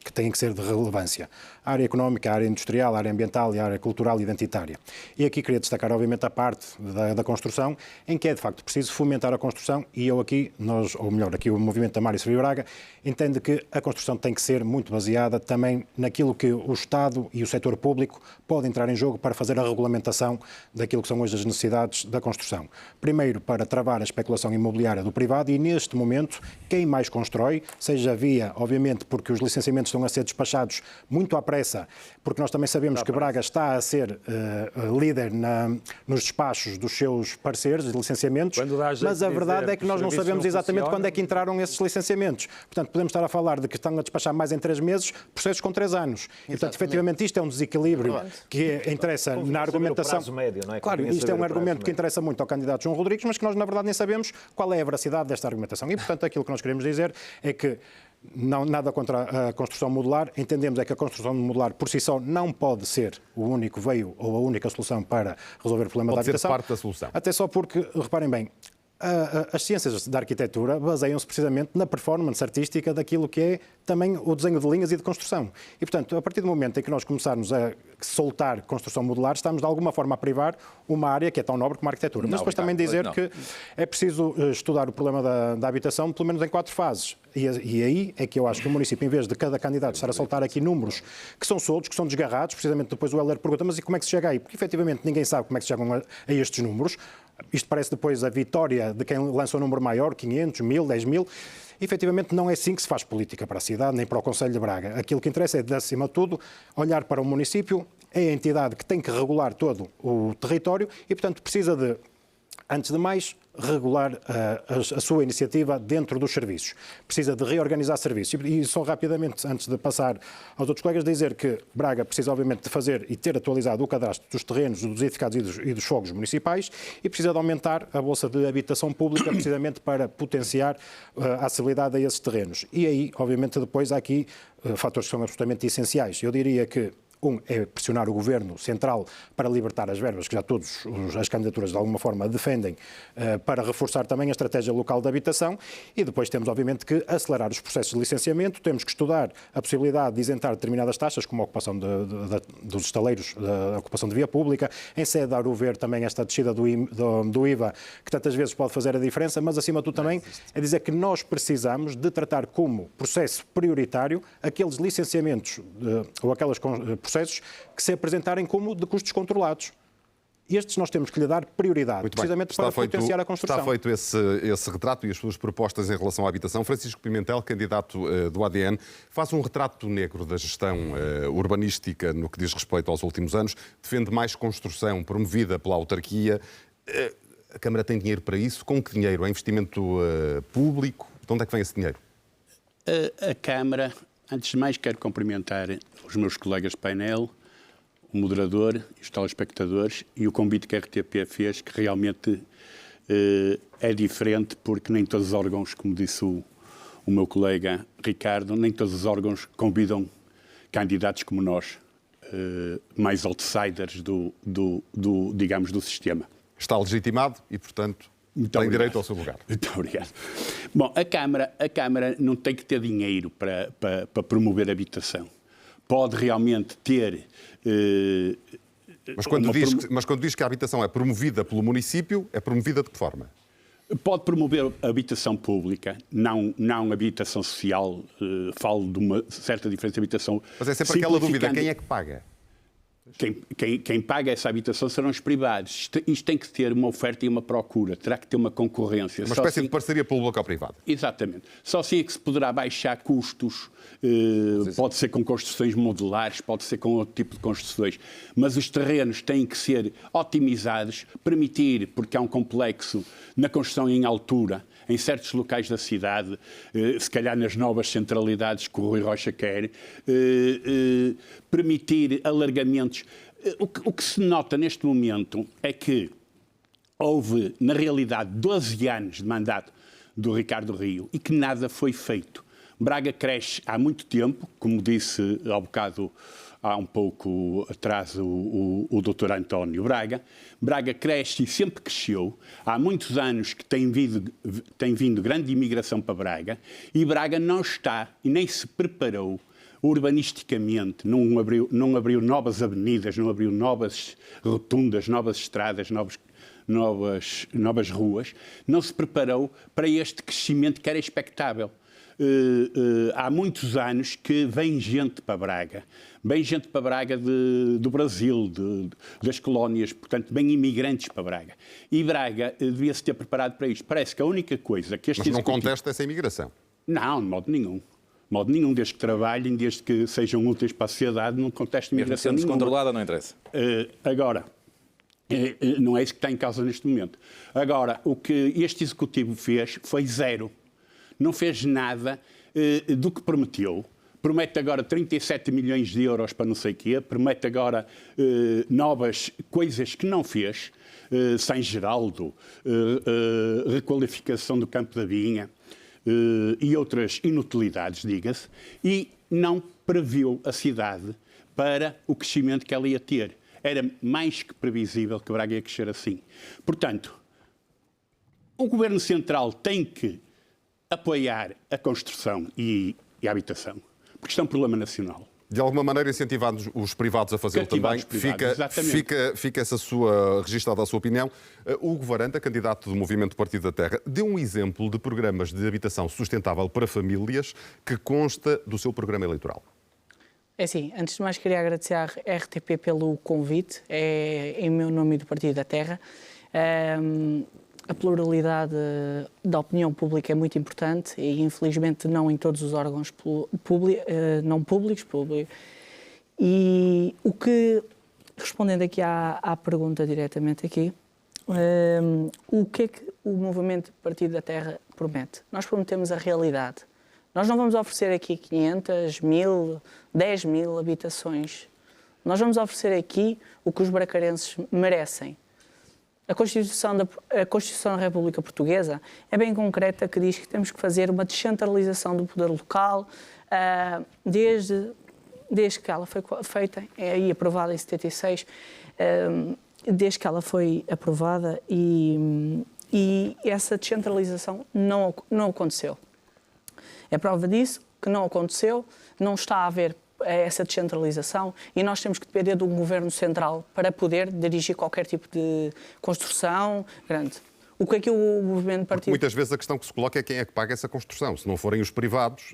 que têm que ser de relevância. A área económica, a área industrial, a área ambiental e a área cultural e identitária. E aqui queria destacar, obviamente, a parte da construção, em que é, de facto, preciso fomentar a construção e aqui o Movimento Amar e Servir Braga, entende que a construção tem que ser muito baseada também naquilo que o Estado e o setor público podem entrar em jogo para fazer a regulamentação daquilo que são hoje as necessidades da construção. Primeiro, para travar a especulação imobiliária do privado e, neste momento, quem mais constrói, seja via, obviamente, porque os licenciamentos estão a ser despachados muito à pressa, porque nós também sabemos que Braga está a ser líder nos despachos dos seus parceiros de licenciamentos, mas a verdade é que nós não sabemos exatamente quando é que entraram esses licenciamentos. Portanto, podemos estar a falar de que estão a despachar mais em 3 meses, processos com 3 anos. E, portanto, efetivamente, isto é um desequilíbrio que interessa na argumentação. Médio, não é? Claro, isto é um argumento que interessa muito ao candidato João Rodrigues, mas que nós, na verdade, nem sabemos qual é a veracidade desta argumentação. E, portanto, aquilo que nós queremos dizer é que nada contra a construção modular. Entendemos é que a construção modular por si só não pode ser o único veio ou a única solução para resolver o problema da habitação. Pode ser parte da solução. Até só porque, reparem bem, as ciências da arquitetura baseiam-se precisamente na performance artística daquilo que é também o desenho de linhas e de construção. E, portanto, a partir do momento em que nós começarmos a soltar construção modular, estamos de alguma forma a privar uma área que é tão nobre como a arquitetura. Mas depois também dizer que é preciso estudar o problema da habitação pelo menos em 4 fases. E aí é que eu acho que o município, em vez de cada candidato estar a soltar aqui números que são soltos, que são desgarrados, precisamente depois o Helder pergunta, mas e como é que se chega aí? Porque efetivamente ninguém sabe como é que se chegam a estes números. Isto parece depois a vitória de quem lança um número maior, 500, 1000, 10 mil. Efetivamente não é assim que se faz política para a cidade, nem para o Conselho de Braga. Aquilo que interessa é, acima de tudo, olhar para o município, é a entidade que tem que regular todo o território e, portanto, precisa de, antes de mais, regular a sua iniciativa dentro dos serviços. Precisa de reorganizar serviços. E só rapidamente, antes de passar aos outros colegas, dizer que Braga precisa, obviamente, de fazer e ter atualizado o cadastro dos terrenos, dos edificados e dos fogos municipais e precisa de aumentar a bolsa de habitação pública, precisamente para potenciar a acessibilidade a esses terrenos. E aí, obviamente, depois há aqui fatores que são absolutamente essenciais. Eu diria que é pressionar o Governo Central para libertar as verbas que já todas as candidaturas de alguma forma defendem, para reforçar também a estratégia local de habitação e depois temos obviamente que acelerar os processos de licenciamento, temos que estudar a possibilidade de isentar determinadas taxas, como a ocupação dos estaleiros, a ocupação de via pública, em sede de ver também esta descida do IVA, que tantas vezes pode fazer a diferença, mas acima de tudo também é dizer que nós precisamos de tratar como processo prioritário aqueles licenciamentos ou aquelas processos que se apresentarem como de custos controlados. Estes nós temos que lhe dar prioridade, precisamente para potenciar a construção. Está feito esse retrato e as suas propostas em relação à habitação. Francisco Pimentel, candidato do ADN, faz um retrato negro da gestão urbanística no que diz respeito aos últimos anos, defende mais construção promovida pela autarquia. A Câmara tem dinheiro para isso? Com que dinheiro? É investimento público? De onde é que vem esse dinheiro? A Câmara, antes de mais, quero cumprimentar os meus colegas de painel, o moderador, os telespectadores e o convite que a RTP fez, que realmente é diferente, porque nem todos os órgãos, como disse o meu colega Ricardo, nem todos os órgãos convidam candidatos como nós, mais outsiders digamos, do sistema. Está legitimado e, portanto, tem direito ao seu lugar. Muito obrigado. Bom, a Câmara não tem que ter dinheiro para promover a habitação. Pode realmente ter... Mas quando diz que a habitação é promovida pelo município, é promovida de que forma? Pode promover a habitação pública, não habitação social. Falo de uma certa diferença de habitação. Mas é sempre aquela dúvida, quem é que paga? Quem paga essa habitação serão os privados. Isto tem que ter uma oferta e uma procura. Terá que ter uma concorrência. Uma espécie de parceria público-privada. Exatamente. Só assim é que se poderá baixar custos. Pode ser com construções modulares, pode ser com outro tipo de construções. Mas os terrenos têm que ser otimizados, permitir, porque há um complexo na construção em altura, em certos locais da cidade, se calhar nas novas centralidades que o Rui Rocha quer, permitir alargamentos. O que se nota neste momento é que houve, na realidade, 12 anos de mandato do Ricardo Rio e que nada foi feito. Braga cresce há muito tempo, como disse há bocado, há um pouco atrás o Dr. António Braga. Braga cresce e sempre cresceu. Há muitos anos que tem vindo grande imigração para Braga e Braga não está e nem se preparou urbanisticamente, não abriu novas avenidas, não abriu novas rotundas, novas estradas, novas ruas, não se preparou para este crescimento que era expectável. Há muitos anos que vem gente para Braga do Brasil, das colónias, portanto, vem imigrantes para Braga. E Braga devia-se ter preparado para isto. Parece que a única coisa que este Mas não contesta essa imigração? Não, de modo nenhum. De modo nenhum, desde que trabalhem, desde que sejam úteis para a sociedade, não contesto imigração nenhuma. Mesmo sendo descontrolada, não interessa. Agora, não é isso que está em causa neste momento. Agora, o que este Executivo fez foi zero. Não fez nada do que prometeu. Promete agora 37 milhões de euros para não sei o quê. Promete agora novas coisas que não fez. São Geraldo, requalificação do Campo da Vinha, e outras inutilidades, diga-se, e não previu a cidade para o crescimento que ela ia ter. Era mais que previsível que Braga ia crescer assim. Portanto, o Governo Central tem que apoiar a construção e a habitação, porque isto é um problema nacional. De alguma maneira incentivando os privados a fazê-lo também. Fica essa registada a sua opinião. Hugo Varanda, candidato do Movimento Partido da Terra, deu um exemplo de programas de habitação sustentável para famílias que consta do seu programa eleitoral. É assim, antes de mais queria agradecer à RTP pelo convite, em meu nome e do Partido da Terra. A pluralidade da opinião pública é muito importante e, infelizmente, não em todos os órgãos não públicos. E o que, respondendo aqui à pergunta diretamente aqui, o que é que o Movimento Partido da Terra promete? Nós prometemos a realidade. Nós não vamos oferecer aqui 500, 1000, 10 mil habitações. Nós vamos oferecer aqui o que os bracarenses merecem. A Constituição da República Portuguesa é bem concreta, que diz que temos que fazer uma descentralização do poder local desde que ela foi feita e aprovada em 76, desde que ela foi aprovada e essa descentralização não aconteceu. É prova disso que não aconteceu, não está a haver essa descentralização e nós temos que depender do governo central para poder dirigir qualquer tipo de construção grande. O que é que o movimento partido... Muitas vezes a questão que se coloca é quem é que paga essa construção. Se não forem os privados,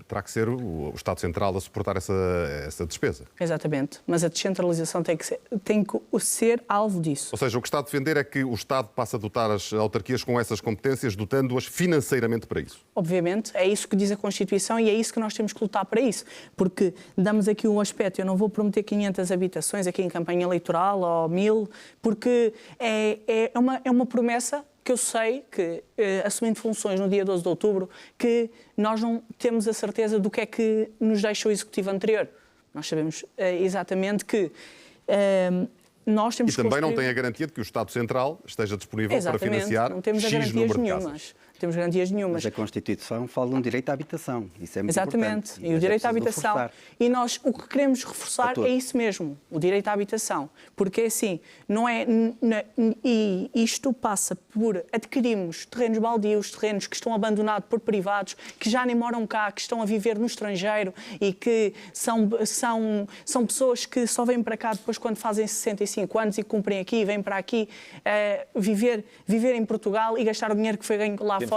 terá que ser o Estado Central a suportar essa despesa. Exatamente. Mas a descentralização tem que ser alvo disso. Ou seja, o que está a defender é que o Estado passe a dotar as autarquias com essas competências, dotando-as financeiramente para isso. Obviamente, é isso que diz a Constituição e é isso que nós temos que lutar para isso. Porque damos aqui um aspecto, eu não vou prometer 500 habitações aqui em campanha eleitoral ou 1000, porque é uma promessa que eu sei que, assumindo funções no dia 12 de outubro, que nós não temos a certeza do que é que nos deixa o Executivo anterior. Nós sabemos exatamente que nós temos que também não tem a garantia de que o Estado Central esteja disponível para financiar não temos X número de casas. Temos garantias nenhumas. Mas a Constituição fala de um direito à habitação. Isso é muito Exatamente. importante. E o direito à habitação. E nós o que queremos reforçar é isso mesmo, o direito à habitação. Porque assim, não é. E isto passa por adquirirmos terrenos baldios, terrenos que estão abandonados por privados, que já nem moram cá, que estão a viver no estrangeiro e que são pessoas que só vêm para cá depois quando fazem 65 anos e cumprem aqui, vêm para aqui viver em Portugal e gastar o dinheiro que foi ganho lá fora.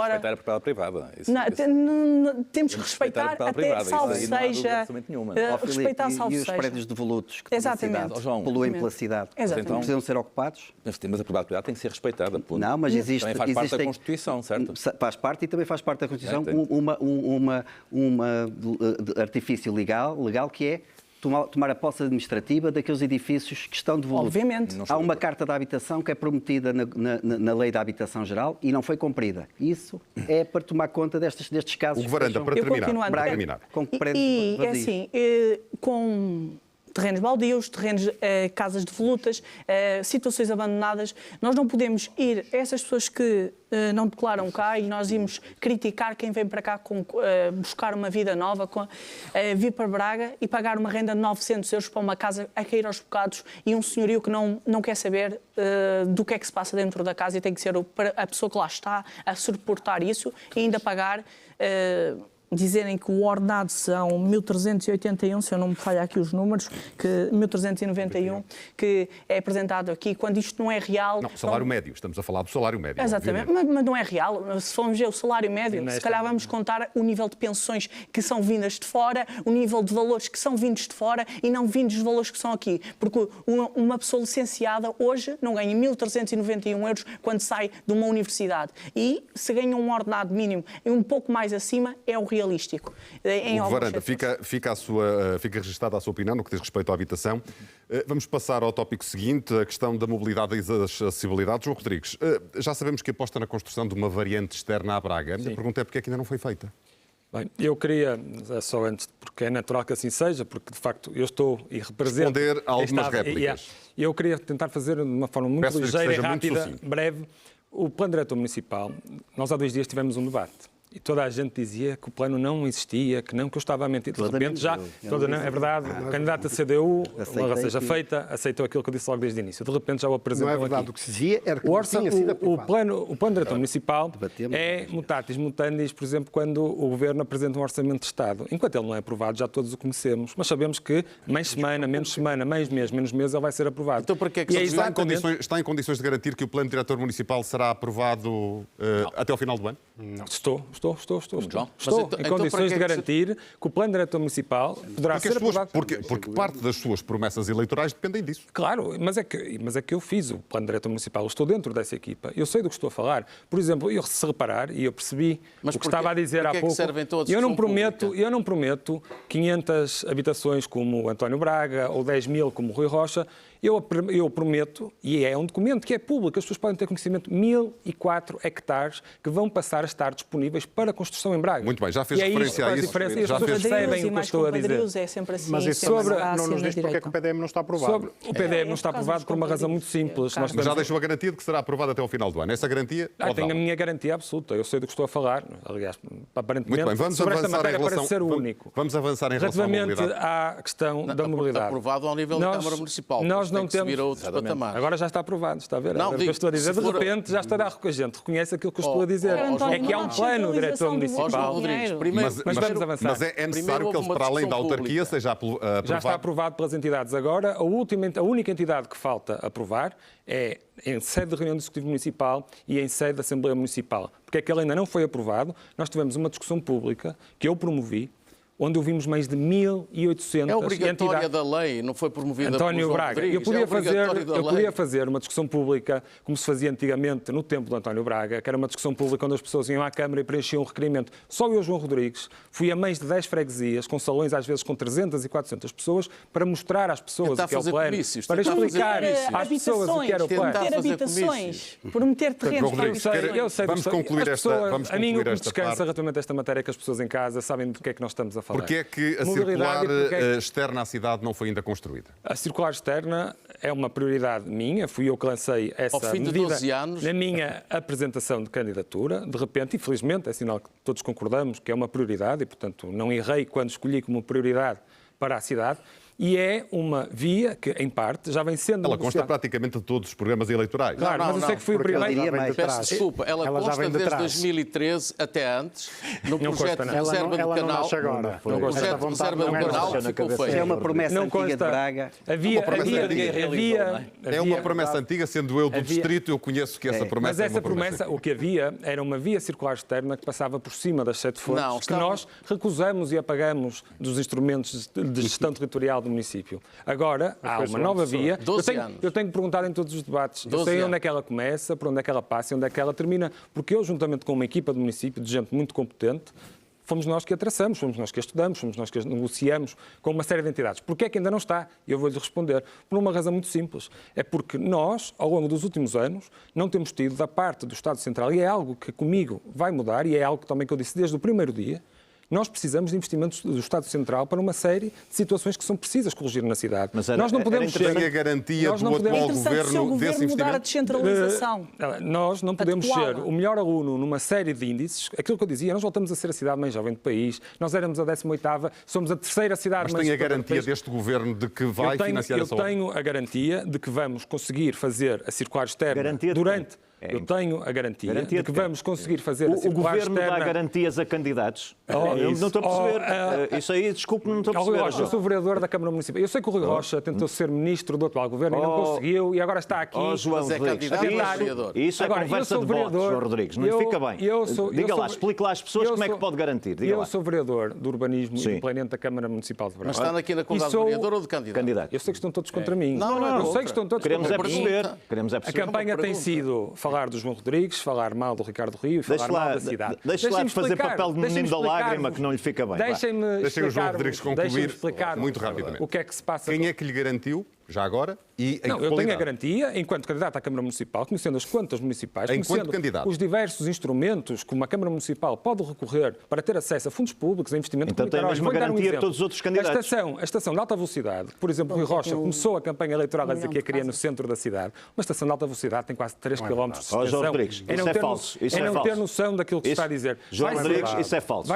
Temos que respeitar a propriedade privada. Temos que respeitar até salvo seja. Respeitar salvo seja. E os prédios devolutos que poluem pela cidade. Exatamente. Precisam ser ocupados? Mas a propriedade privada tem que ser respeitada. Ponto. Não, mas existe... Também faz parte da Constituição, certo? Faz parte e também faz parte da Constituição uma artifício legal que é tomar a posse administrativa daqueles edifícios que estão devolutos. Obviamente. Há uma carta da habitação que é prometida na lei da habitação geral e não foi cumprida. Isso é para tomar conta destes casos. O Varanda, para terminar. E é assim, com terrenos baldios, casas devolutas, situações abandonadas. Nós não podemos ir a essas pessoas que não declaram cá e nós irmos criticar quem vem para cá buscar uma vida nova, vir para Braga e pagar uma renda de 900 euros para uma casa a cair aos bocados e um senhorio que não quer saber do que é que se passa dentro da casa e tem que ser a pessoa que lá está a suportar isso e ainda pagar... dizerem que o ordenado são 1.381, se eu não me falha aqui os números, que 1.391, que é apresentado aqui, quando isto não é real... Não, salário médio, estamos a falar do salário médio. Exatamente, mas não é real. Se formos ver o salário médio, se calhar vamos contar o nível de pensões que são vindas de fora, o nível de valores que são vindos de fora e não vindos dos valores que são aqui. Porque uma pessoa licenciada hoje não ganha 1.391 euros quando sai de uma universidade. E se ganha um ordenado mínimo e um pouco mais acima, é o realístico. O Varanda, fica registada a sua opinião no que diz respeito à habitação. Vamos passar ao tópico seguinte, a questão da mobilidade e das acessibilidades. João Rodrigues, já sabemos que aposta na construção de uma variante externa à Braga. A minha pergunta é porque é que ainda não foi feita? Bem, eu queria, só antes, porque é natural que assim seja, porque de facto eu estou e represento... Responder a algumas réplicas. Eu queria tentar fazer de uma forma muito ligeira e rápida, breve, o Plano Diretor Municipal. Nós há 2 dias tivemos um debate. E toda a gente dizia que o plano não existia, que eu estava a mentir. De repente já, é verdade, o candidato da CDU, uma seja feita, aceitou aquilo que eu disse logo desde o início. De repente já o apresentou aqui. Não é verdade, o que se dizia era que o tinha sido aprovado. o plano diretor municipal é mutatis mutandis, por exemplo, quando o Governo apresenta um orçamento de Estado. Enquanto ele não é aprovado, já todos o conhecemos, mas sabemos que mais semana, mais mês, menos mês, ele vai ser aprovado. Então, para que é que está em condições de garantir que o plano diretor municipal será aprovado até ao final do ano? Não. Estou então, em condições de garantir que o plano diretor municipal poderá ser aprovado. Porque parte das suas promessas eleitorais dependem disso. Claro, mas é que eu fiz o plano diretor municipal, eu estou dentro dessa equipa, eu sei do que estou a falar. Por exemplo, se reparar, e eu percebi o que estava a dizer há pouco, eu não prometo 500 habitações como o António Braga ou 10 mil como o Rui Rocha. Eu prometo, e é um documento que é público, as pessoas podem ter conhecimento, 1.004 hectares que vão passar a estar disponíveis para construção em Braga. Muito bem, já fez referência a isso. E as pessoas percebem o que eu estou a dizer. É sempre assim, mas isso não nos diz porque é que o PDM não está aprovado. O PDM não está aprovado por uma razão muito simples. Mas já deixou a garantia de que será aprovado até ao final do ano. Essa garantia tenho a minha garantia absoluta. Eu sei do que estou a falar. Aliás, aparentemente, muito bem, sobre esta matéria parece ser o único. Vamos avançar em relação à mobilidade. Relativamente à questão da mobilidade. Aprovado ao nível da Câmara Municipal. Nós não temos... Agora já está aprovado, está a ver? Não, o que eu estou a dizer, de repente já estará a gente reconhece aquilo que eu estou a dizer. É que há um plano diretor municipal. Mas vamos avançar. Mas é necessário que ele, para além da autarquia, seja aprovado. Já está aprovado pelas entidades agora. A única entidade que falta aprovar é em sede de reunião do Executivo Municipal e em sede da Assembleia Municipal. Porque é que ele ainda não foi aprovado. Nós tivemos uma discussão pública que eu promovi, onde ouvimos mais de 1.800 É obrigatória da lei, não foi promovida António por João Braga. Rodrigues. Eu podia fazer uma discussão pública, como se fazia antigamente no tempo do António Braga, que era uma discussão pública onde as pessoas iam à Câmara e preenchiam um requerimento. Só eu, João Rodrigues, fui a mais de 10 freguesias, com salões às vezes com 300 e 400 pessoas, para mostrar às pessoas o que é o plano, para explicar às pessoas o que era o plano. Prometer habitações, prometer terrenos para habitações. Vamos concluir esta A mim o que me descansa parte. relativamente a esta matéria é que as pessoas em casa sabem do que é que nós estamos a falar. Porque é que a circular externa à cidade não foi ainda construída? A circular externa é uma prioridade minha, fui eu que lancei essa medida na minha apresentação de candidatura. De repente, infelizmente, é sinal que todos concordamos que é uma prioridade e, portanto, não errei quando escolhi como prioridade para a cidade. E é uma via que, em parte, já vem sendo Ela consta praticamente de todos os programas eleitorais. Claro, mas eu sei que fui o primeiro. Peço desculpa, ela consta desde 2013 até antes, no projeto de reserva do canal. No projeto de reserva do canal ficou feito. É uma promessa antiga de Braga. É uma promessa antiga, sendo eu do distrito, eu conheço que essa promessa é uma promessa. Mas essa promessa, o que havia, era uma via circular externa que passava por cima das 7 fontes, que nós recusamos e apagamos dos instrumentos de gestão territorial do município. Agora, há uma nova via. Eu tenho perguntado em todos os debates. Eu sei onde é que ela começa, por onde é que ela passa e onde é que ela termina, porque eu, juntamente com uma equipa do município, de gente muito competente, fomos nós que a traçamos, fomos nós que a estudamos, fomos nós que a negociamos com uma série de entidades. Porquê é que ainda não está? E eu vou-lhe responder. Por uma razão muito simples. É porque nós, ao longo dos últimos anos, não temos tido da parte do Estado Central, e é algo que comigo vai mudar, e é algo também que eu disse desde o primeiro dia, nós precisamos de investimentos do Estado Central para uma série de situações que são precisas corrigir na cidade. Mas nós não podemos ser a garantia do atual governo desse investimento. Mudar a descentralização. Nós não podemos ser o melhor aluno numa série de índices. Aquilo que eu dizia, nós voltamos a ser a cidade mais jovem do país. Nós éramos a 18ª, somos a terceira cidade mais jovem do país. Mas tem a garantia deste governo de que vai financiar essa obra? Eu tenho a garantia de que vamos conseguir fazer a circular externa durante... Eu tenho a garantia de que vamos conseguir fazer a circular externa... O Governo dá garantias a candidatos? Eu não estou a perceber. Isso aí, desculpe, não estou a perceber. Rui Rocha, eu sou vereador da Câmara Municipal. Eu sei que o Rui Rocha tentou ser ministro do atual Governo e não conseguiu, e agora está aqui... João Rodrigues, isso é conversa de votos, João Rodrigues. Não fica bem. Diga lá, explique lá às pessoas como é que pode garantir. Eu sou vereador do urbanismo e do planeamento da Câmara Municipal de Braga. Mas está aqui na qualidade de vereador ou de candidato? Eu sei que estão todos contra mim. Não, eu sei que estão todos contra mim. Queremos é perceber. A campanha tem sido falar do João Rodrigues, falar mal do Ricardo Rio e falar mal da cidade. Deixe lá de fazer papel de menino da lágrima que não lhe fica bem. Deixem o João Rodrigues concluir muito rapidamente. O que é que se passa? Quem é que lhe garantiu já agora, e em Não, que eu tenho a qualidade? garantia, enquanto candidato à Câmara Municipal, conhecendo as contas municipais, Enquanto conhecendo candidato. os diversos instrumentos que uma Câmara Municipal pode recorrer para ter acesso a fundos públicos, a investimento Então tem a comunitário. mesma Vou-lhe dar garantia que exemplo. todos os outros candidatos. A estação de alta velocidade, por exemplo, Rui Rocha começou a campanha eleitoral a dizer que a queria no centro da cidade. Uma estação de alta velocidade tem quase 3 km de extensão. Ó, João Rodrigues, isso é falso. Isso é é não falso. ter noção daquilo que se está a dizer. João Vai Rodrigues, ser- isso é falso.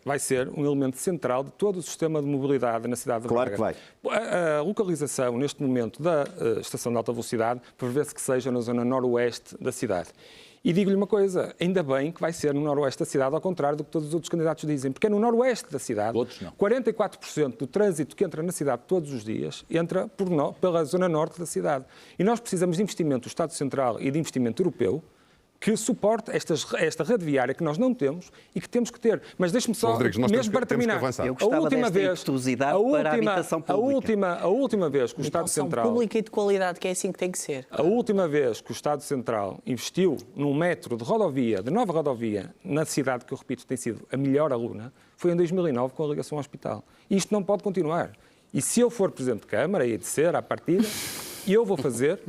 Vai ser um elemento central de todo o sistema de mobilidade na cidade de Claro Braga. que vai. A localização, neste momento, da estação de alta velocidade prevê-se que seja na zona noroeste da cidade. E digo-lhe uma coisa, ainda bem que vai ser no noroeste da cidade, ao contrário do que todos os outros candidatos dizem, porque é no noroeste da cidade, Outros não. 44% do trânsito que entra na cidade todos os dias entra pela zona norte da cidade. E nós precisamos de investimento do Estado Central e de investimento europeu que suporte esta rede viária que nós não temos e que temos que ter. Mas deixe-me só, Rodrigues, nós mesmo para temos que terminar, avançar. Eu gostava desta impetuosidade para a habitação pública. a última vez que o Estado Central... pública e de qualidade, que é assim que tem que ser. A última vez que o Estado Central investiu num metro de rodovia, de nova rodovia, na cidade que, eu repito, tem sido a melhor aluna, foi em 2009 com a ligação ao hospital. E isto não pode continuar. E se eu for Presidente de Câmara, e de ser à partida, eu vou fazer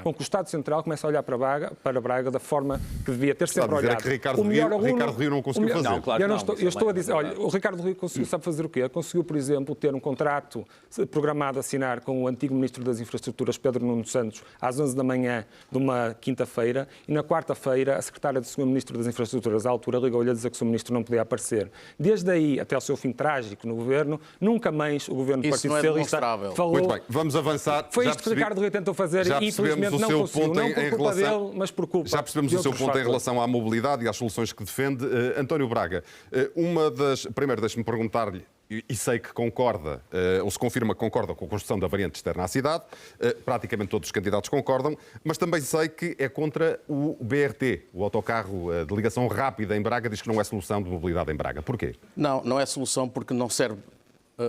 com que o Estado Central comece a olhar para Braga da forma que devia ter sempre Está a dizer olhado. que Ricardo O melhor Rio- aluno- Ricardo Rio não conseguiu fazer. Não, claro que não, eu estou a isso dizer, também olha, o Ricardo Rio conseguiu, sabe fazer o quê? Conseguiu, por exemplo, ter um contrato programado a assinar com o antigo Ministro das Infraestruturas, Pedro Nuno Santos, às 11 da manhã de uma quinta-feira, e na quarta-feira a secretária do Sr. Ministro das Infraestruturas, à altura, ligou-lhe a dizer que o Sr. Ministro não podia aparecer. Desde aí até o seu fim trágico no Governo, nunca mais o Governo do Isso Partido não é Socialista demonstrável. falou... Muito bem, vamos avançar. Foi Já isto que percebi- Ricardo Rio tentou fazer já e percebemos infelizmente o não seu conseguiu. ponto Não em por culpa relação- dele, mas por culpa Já percebemos de o seu outros ponto em fatores. relação à mobilidade e às soluções que defende. António Braga, primeiro deixe-me perguntar-lhe, e sei que concorda, ou se confirma que concorda com a construção da variante externa à cidade, praticamente todos os candidatos concordam, mas também sei que é contra o BRT, o autocarro de ligação rápida em Braga, diz que não é solução de mobilidade em Braga. Porquê? Não é solução porque não serve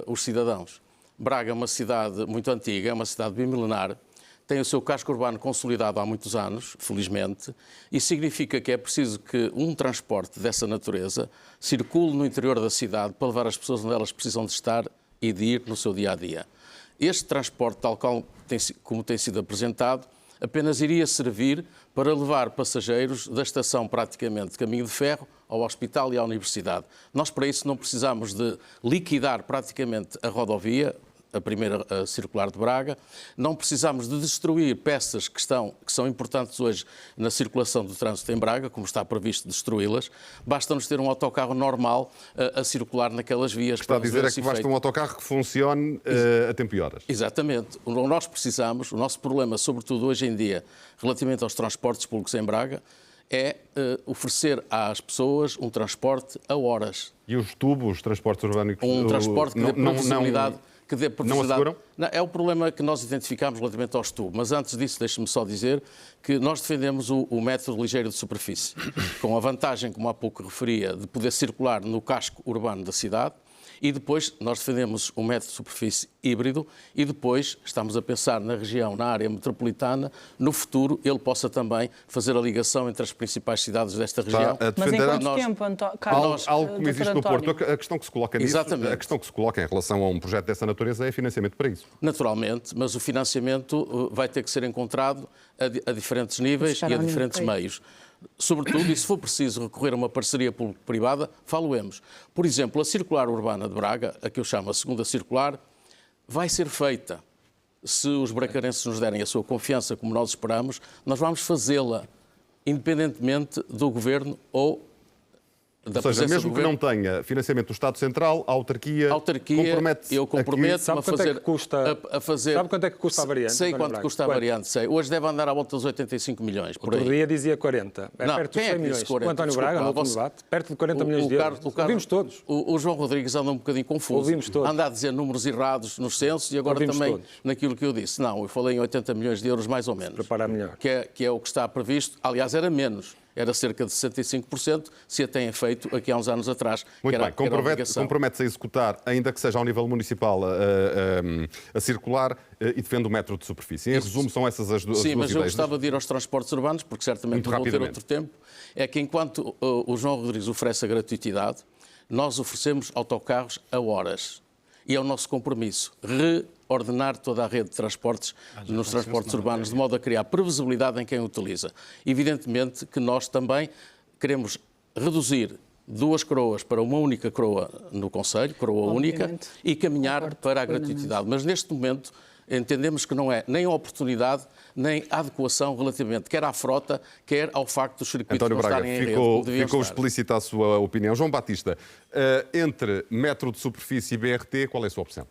os cidadãos. Braga é uma cidade muito antiga, é uma cidade bimilenar, tem o seu casco urbano consolidado há muitos anos, felizmente, e significa que é preciso que um transporte dessa natureza circule no interior da cidade para levar as pessoas onde elas precisam de estar e de ir no seu dia-a-dia. Este transporte, tal como tem sido apresentado, apenas iria servir para levar passageiros da estação praticamente de caminho de ferro ao hospital e à universidade. Nós, para isso, não precisamos de liquidar praticamente a rodovia, a primeira circular de Braga. Não precisamos de destruir peças que são importantes hoje na circulação do trânsito em Braga, como está previsto destruí-las. Basta-nos ter um autocarro normal a circular naquelas vias. Está a dizer é que basta um autocarro que funcione a tempo e horas. Exatamente. O que nós precisamos, o nosso problema, sobretudo hoje em dia, relativamente aos transportes públicos em Braga, é oferecer às pessoas um transporte a horas. E os tubos, os transportes urbanos... Um transporte que dê previsibilidade... Não asseguram? Não, é o problema que nós identificámos relativamente aos tubos. Mas antes disso, deixe-me só dizer que nós defendemos o método ligeiro de superfície, com a vantagem, como há pouco referia, de poder circular no casco urbano da cidade. E depois nós defendemos o método de superfície híbrido e depois estamos a pensar na região, na área metropolitana, no futuro ele possa também fazer a ligação entre as principais cidades desta região. Mas em quanto tempo, Carlos? Algo como existe no Porto. A questão que se coloca nisso, Exatamente. a questão que se coloca em relação a um projeto dessa natureza é financiamento para isso. Naturalmente, mas o financiamento vai ter que ser encontrado a diferentes níveis e a diferentes meios. Sobretudo, e se for preciso recorrer a uma parceria público-privada, falo-emos. Por exemplo, a circular urbana de Braga, a que eu chamo a segunda circular, vai ser feita. Se os bracarenses nos derem a sua confiança, como nós esperamos, nós vamos fazê-la, independentemente do Governo ou da Ou seja, presença mesmo do que não Governo. tenha financiamento do Estado Central, a autarquia compromete-se. Eu comprometo-me a fazer... Sabe quanto é que custa a variante? Sei António quanto Braga? custa a variante, sei. Hoje deve andar à volta dos 85 milhões, por Outro aí. dia dizia 40. É Não, perto dos quem é 100 que milhões. disse 40? O António Desculpa, Braga, no último você- debate, perto de 40 milhões de euros. Ouvimos todos. O João Rodrigues anda um bocadinho confuso. Ouvimos todos. Anda a dizer números errados nos censos e agora Ouvimos também todos. naquilo que eu disse. Não, eu falei em 80 milhões de euros mais ou menos. Preparar melhor. Que é o que está previsto. Aliás, era menos. Era cerca de 65%, se a têm feito aqui há uns anos atrás. Muito bem, compromete-se a executar, ainda que seja ao nível municipal, a circular e defende o metro de superfície. Em resumo, são essas as duas Sim, ideias. mas eu gostava de ir aos transportes urbanos, porque certamente Muito não vou ter rapidamente. outro tempo. É que enquanto o João Rodrigues oferece a gratuitidade, nós oferecemos autocarros a horas. E é o nosso compromisso reordenar toda a rede de transportes nos transportes urbanos, de modo a criar previsibilidade em quem utiliza. Evidentemente que nós também queremos reduzir 2 coroas para uma única coroa no Conselho, coroa única, e caminhar para a gratuitidade. Mas neste momento entendemos que não é nem a oportunidade, nem a adequação relativamente quer à frota, quer ao facto dos circuitos António não Braga, estarem em rede. ficou explícita a sua opinião. João Batista, entre metro de superfície e BRT, qual é a sua opção?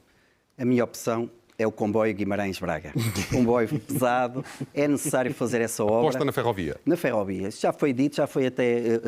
A minha opção é o comboio Guimarães-Braga. Comboio pesado, é necessário fazer essa obra. Aposta na ferrovia? Na ferrovia. Isso já foi dito, já foi até...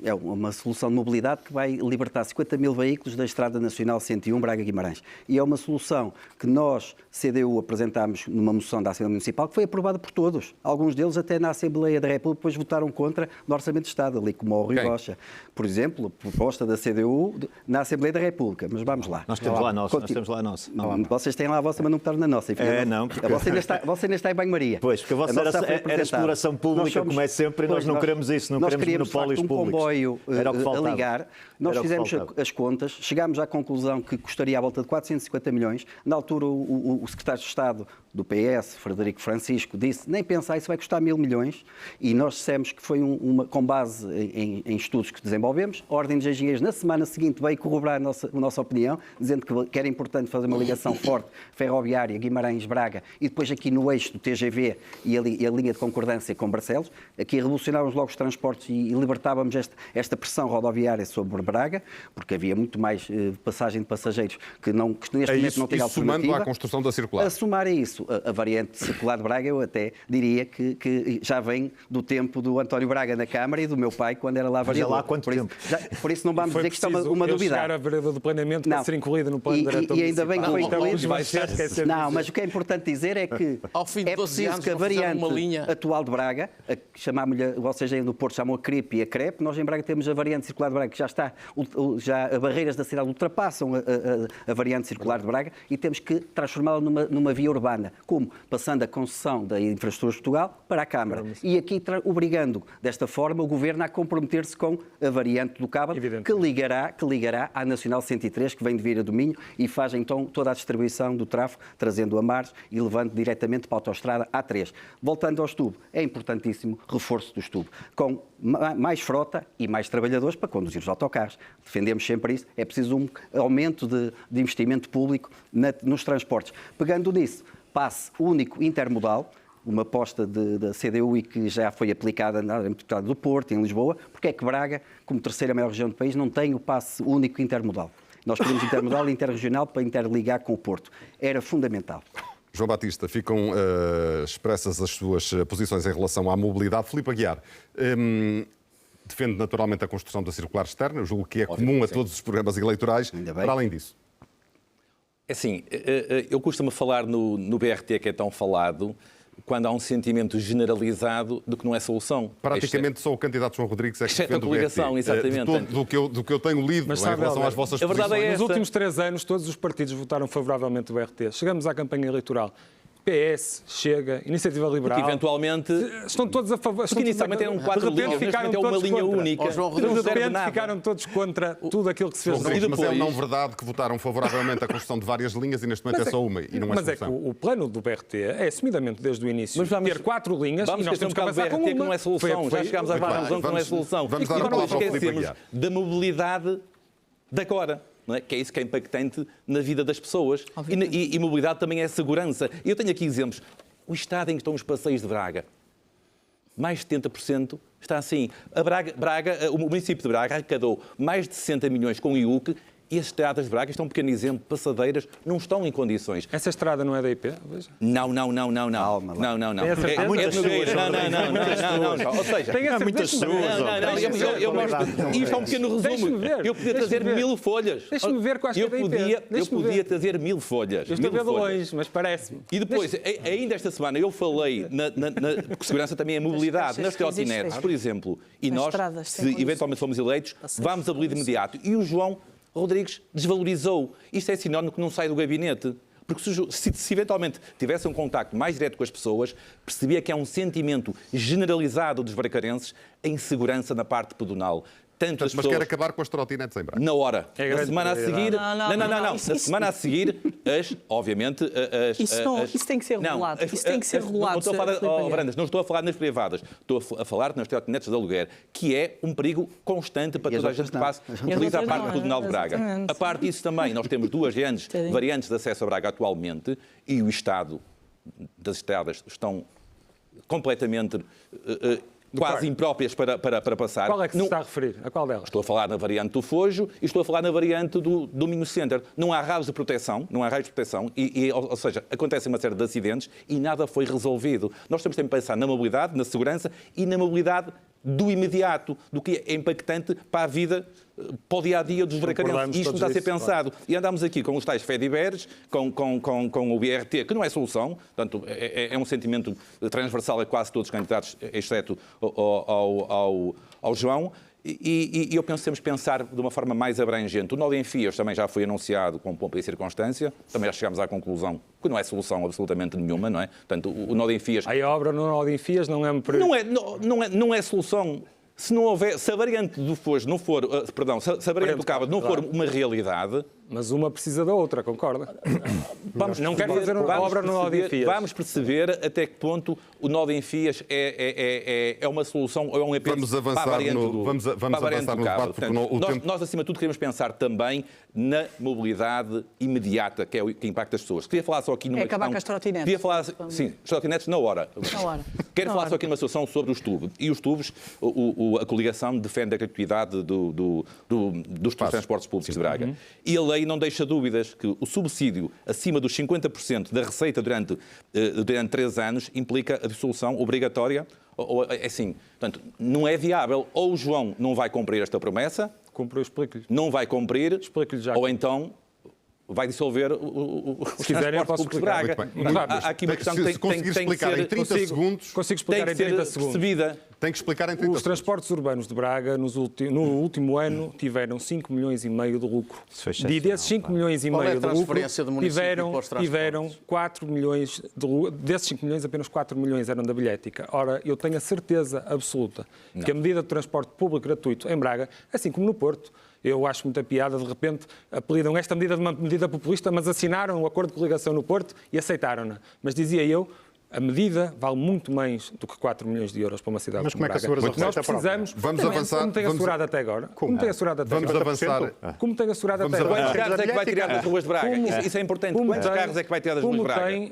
É uma solução de mobilidade que vai libertar 50 mil veículos da Estrada Nacional 101 Braga-Guimarães. E é uma solução que nós, CDU, apresentámos numa moção da Assembleia Municipal que foi aprovada por todos. Alguns deles até na Assembleia da República depois votaram contra no Orçamento de Estado, ali como o Rui Rocha. Por exemplo, a proposta da CDU na Assembleia da República. Mas vamos lá. Nós temos lá a nossa. Nós temos lá a nossa. Vocês têm lá a vossa, mas não votaram na nossa. Não. Você ainda está em banho-maria. Pois, porque a vossa era exploração pública, como é sempre, e nós não queremos isso, não queremos monopólios públicos. Comboio a ligar. Nós fizemos as contas, chegámos à conclusão que custaria à volta de 450 milhões. Na altura, o secretário de Estado do PS, Frederico Francisco, disse nem pensar, isso vai custar 1.000 milhões. E nós dissemos que foi com base em estudos que desenvolvemos. A Ordem dos Engenheiros, na semana seguinte, veio corroborar a nossa opinião, dizendo que era importante fazer uma ligação forte ferroviária, Guimarães-Braga, e depois aqui no eixo do TGV e a linha de concordância com Barcelos. Aqui revolucionávamos logo os transportes e libertávamos esta pressão rodoviária sobre Braga, porque havia muito mais passagem de passageiros que neste momento não tem alternativa. Somando à construção da circular. A somar a isso, a variante circular de Braga, eu até diria que já vem do tempo do António Braga na Câmara e do meu pai, quando era lá vereador. Já lá há quanto tempo? Por isso não vamos dizer que isto é uma novidade. Chegar à vereda do planeamento para ser incluída no plano diretor e ainda bem que foi incluído. Não, mas o que é importante dizer é que é preciso que a variante atual de Braga, chamámos-lhe, vocês aí no Porto chamam a CRIP e a CREP, nós em Braga temos a variante circular de Braga, que já está, já as barreiras da cidade ultrapassam a variante circular de Braga e temos que transformá-la numa via urbana. Como? Passando a concessão da Infraestrutura de Portugal para a Câmara. E aqui obrigando, desta forma, o Governo a comprometer-se com a variante do Cabo, que ligará à Nacional 103, que vem de Vira do Minho e faz então toda a distribuição do tráfego, trazendo a Mares e levando diretamente para a autoestrada A3. Voltando ao Estubo, é importantíssimo reforço do Estubo, com mais frota e mais trabalhadores para conduzir os autocarros. Defendemos sempre isso. É preciso um aumento de investimento público nos transportes. Pegando nisso, passe único intermodal, uma aposta da CDU e que já foi aplicada na área metropolitana do Porto, em Lisboa. Porque é que Braga, como terceira maior região do país, não tem o passe único intermodal? Nós queremos intermodal e interregional para interligar com o Porto. Era fundamental. João Batista, ficam expressas as suas posições em relação à mobilidade. Filipe Aguiar, defende naturalmente a construção da circular externa, eu julgo que é comum a todos os programas eleitorais. Para além disso. É assim, eu costumo falar no BRT, que é tão falado, quando há um sentimento generalizado de que não é solução. Praticamente só o candidato João Rodrigues é que defende o BRT. Exatamente. Do que eu tenho lido em relação às vossas posições. Nos últimos 3 anos, todos os partidos votaram favoravelmente o BRT. Chegamos à campanha eleitoral. PS, Chega, Iniciativa Liberal... Porque eventualmente... Estão todos a favor... Porque inicialmente eram 4 linhas, ficaram é uma linha única. De repente ficaram todos contra tudo aquilo que se fez. Mas é não verdade que votaram favoravelmente a construção de várias linhas e neste momento é só uma e não é solução. Mas é que o plano do BRT é assumidamente desde o início ter 4 linhas e nós temos que avançar com uma. Que não é solução. Já chegámos à conclusão que não é solução. Vamos dar a palavra ao Filipe Aguiar. Da mobilidade de agora. Não é? Que é isso que é impactante na vida das pessoas. E mobilidade também é segurança. Eu tenho aqui exemplos. O estado em que estão os passeios de Braga, mais de 70% está assim. O município de Braga arrecadou mais de 60 milhões com o IUC e as estradas de Braga, isto é um pequeno exemplo, passadeiras, não estão em condições. Essa estrada não é da IP? Não. Calma lá. Não. Há muitas suas. Não. Ou seja, há muitas suas. Isto é um pequeno resumo. Eu podia trazer 1000 folhas. Deixa-me ver quais é da IP. Eu podia trazer 1000 folhas. Eu estou a ver de longe, mas parece-me. E depois, ainda esta semana, eu falei, porque segurança também é mobilidade, nas trotinetes, por exemplo, e nós, se eventualmente formos eleitos, vamos abolir de imediato. E o João Rodrigues desvalorizou. Isto é sinónimo que não sai do gabinete. Porque se eventualmente tivesse um contacto mais direto com as pessoas, percebia que há um sentimento generalizado dos bracarenses em segurança na parte pedonal. Mas quer acabar com as trotinetes em Braga? Na hora. Na semana a seguir... Não. Na semana a seguir, obviamente... Isso tem que ser regulado. Isso tem que ser regulado. Não estou a falar, Varandas, não estou a falar nas privadas. Estou a falar nas trotinetes de aluguer, que é um perigo constante para toda a gente que passa utiliza a parte pedonal de Braga. A parte disso também, nós temos duas grandes variantes de acesso a Braga atualmente e o estado das estradas estão completamente... quase impróprias para passar. Qual é que se está a referir? A qual delas? Estou a falar na variante do Fojo e estou a falar na variante do Minho Center. Não há raios de proteção, ou seja, acontecem uma série de acidentes e nada foi resolvido. Nós temos sempre que pensar na mobilidade, na segurança e na mobilidade do imediato, do que é impactante para a vida, para o dia-a-dia dos bracarenses. Isto não está a ser pensado. Claro. E andamos aqui com os ais Fediveres, com o BRT, que não é solução, portanto, é um sentimento transversal a quase todos os candidatos, exceto ao João. E eu penso que temos que pensar de uma forma mais abrangente. O nó de Enfias também já foi anunciado com pompa e circunstância. Também já chegámos à conclusão que não é solução absolutamente nenhuma, não é? Portanto, o nó de Enfias... A obra no nó de Enfias não é... Não é solução. Se não houver, se a variante do Foz não for, se a variante do Cabo não for uma realidade... Mas uma precisa da outra, concorda? Não quero fazer uma obra no nó de Enfias. Vamos perceber até que ponto o nó de Enfias é uma solução ou é um apeso para a variante do Cabo. Portanto, nós, acima de tudo, queremos pensar também na mobilidade imediata, que é o que impacta as pessoas. Queria falar só aqui numa acabar com as trotinetes. Queria falar, sim, as trotinetes na hora. Quero falar só aqui numa situação sobre os tubos. E os tubos, a coligação defende a gratuidade dos transportes públicos de Braga. E a lei não deixa dúvidas que o subsídio acima dos 50% da receita durante 3 anos implica a dissolução obrigatória. Assim, portanto, não é viável. Ou o João não vai cumprir esta promessa, não vai cumprir, ou então vai dissolver os transportes públicos de Braga. Há aqui uma questão que tem que explicar em 30 segundos. Consigo explicar em 30 segundos. Tem que explicar em 30 segundos. Os transportes urbanos de Braga, no último ano, tiveram 5 milhões e meio de lucro. E desses 5 milhões e meio de lucro, tiveram 4 milhões de lucro. Desses 5 milhões, apenas 4 milhões eram da bilhética. Ora, eu tenho a certeza absoluta que a medida de transporte público gratuito em Braga, assim como no Porto, eu acho muita piada, de repente, apelidam esta medida de uma medida populista, mas assinaram o acordo de coligação no Porto e aceitaram-na. Mas dizia eu, a medida vale muito mais do que 4 milhões de euros para uma cidade como Braga. Nós precisamos... Vamos avançar... Como tem assegurado até agora. Como tem assegurado até agora. Vamos avançar... Como tem assegurado até agora. Quantos carros é que vai tirar das ruas de Braga? Isso é importante. Quantos carros é que vai tirar das ruas de Braga?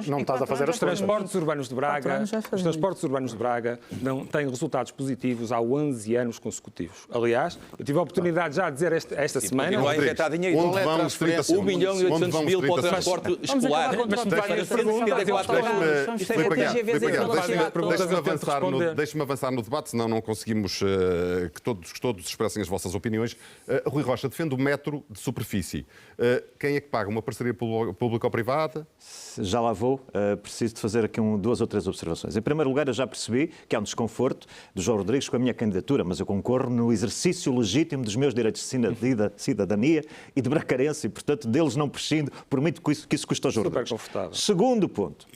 Não estás a fazer os transportes urbanos de Braga. Os transportes urbanos de Braga têm resultados positivos há 11 anos consecutivos. Aliás, eu tive a oportunidade já de dizer esta semana. Vai injetar dinheiro. 1 milhão e 800 mil para o transporte escolar. Deixe-me avançar no debate, senão não conseguimos que todos expressem as vossas opiniões. Rui Rocha defende o metro de superfície. Quem é que paga? Uma parceria pública ou privada? Já lá vou. Preciso de fazer aqui 2 ou 3 observações. Em primeiro lugar, eu já percebi que há um desconforto do João Rodrigues com a minha candidatura, mas eu concorro no exercício legítimo dos meus direitos de cidadania e de bracarense e, portanto, deles não prescindo, por muito que isso custa ao João Rodrigues. Segundo ponto.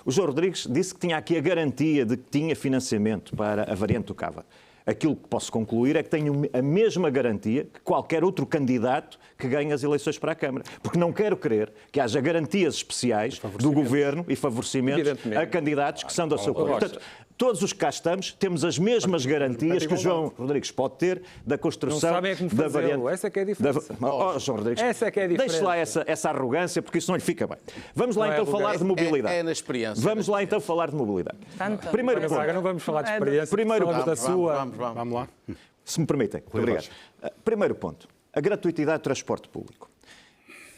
O João Rodrigues disse que tinha aqui a garantia de que tinha financiamento para a variante do Cava. Aquilo que posso concluir é que tenho a mesma garantia que qualquer outro candidato que ganhe as eleições para a Câmara. Porque não quero crer que haja garantias especiais do Governo e favorecimentos a candidatos que são da sua cor. Portanto, todos os que cá estamos temos as mesmas garantias que o João Rodrigues pode ter da construção da variante. Essa é que é a diferença. João Rodrigues, essa é que é a diferença. Deixe lá essa arrogância, porque isso não lhe fica bem. Vamos lá então falar de mobilidade. É na experiência. Vamos lá então falar de mobilidade. Primeiro ponto. Agora não vamos falar de experiência. Primeiro ponto da sua. Vamos lá. Se me permitem. Obrigado. Primeiro ponto. A gratuidade do transporte público.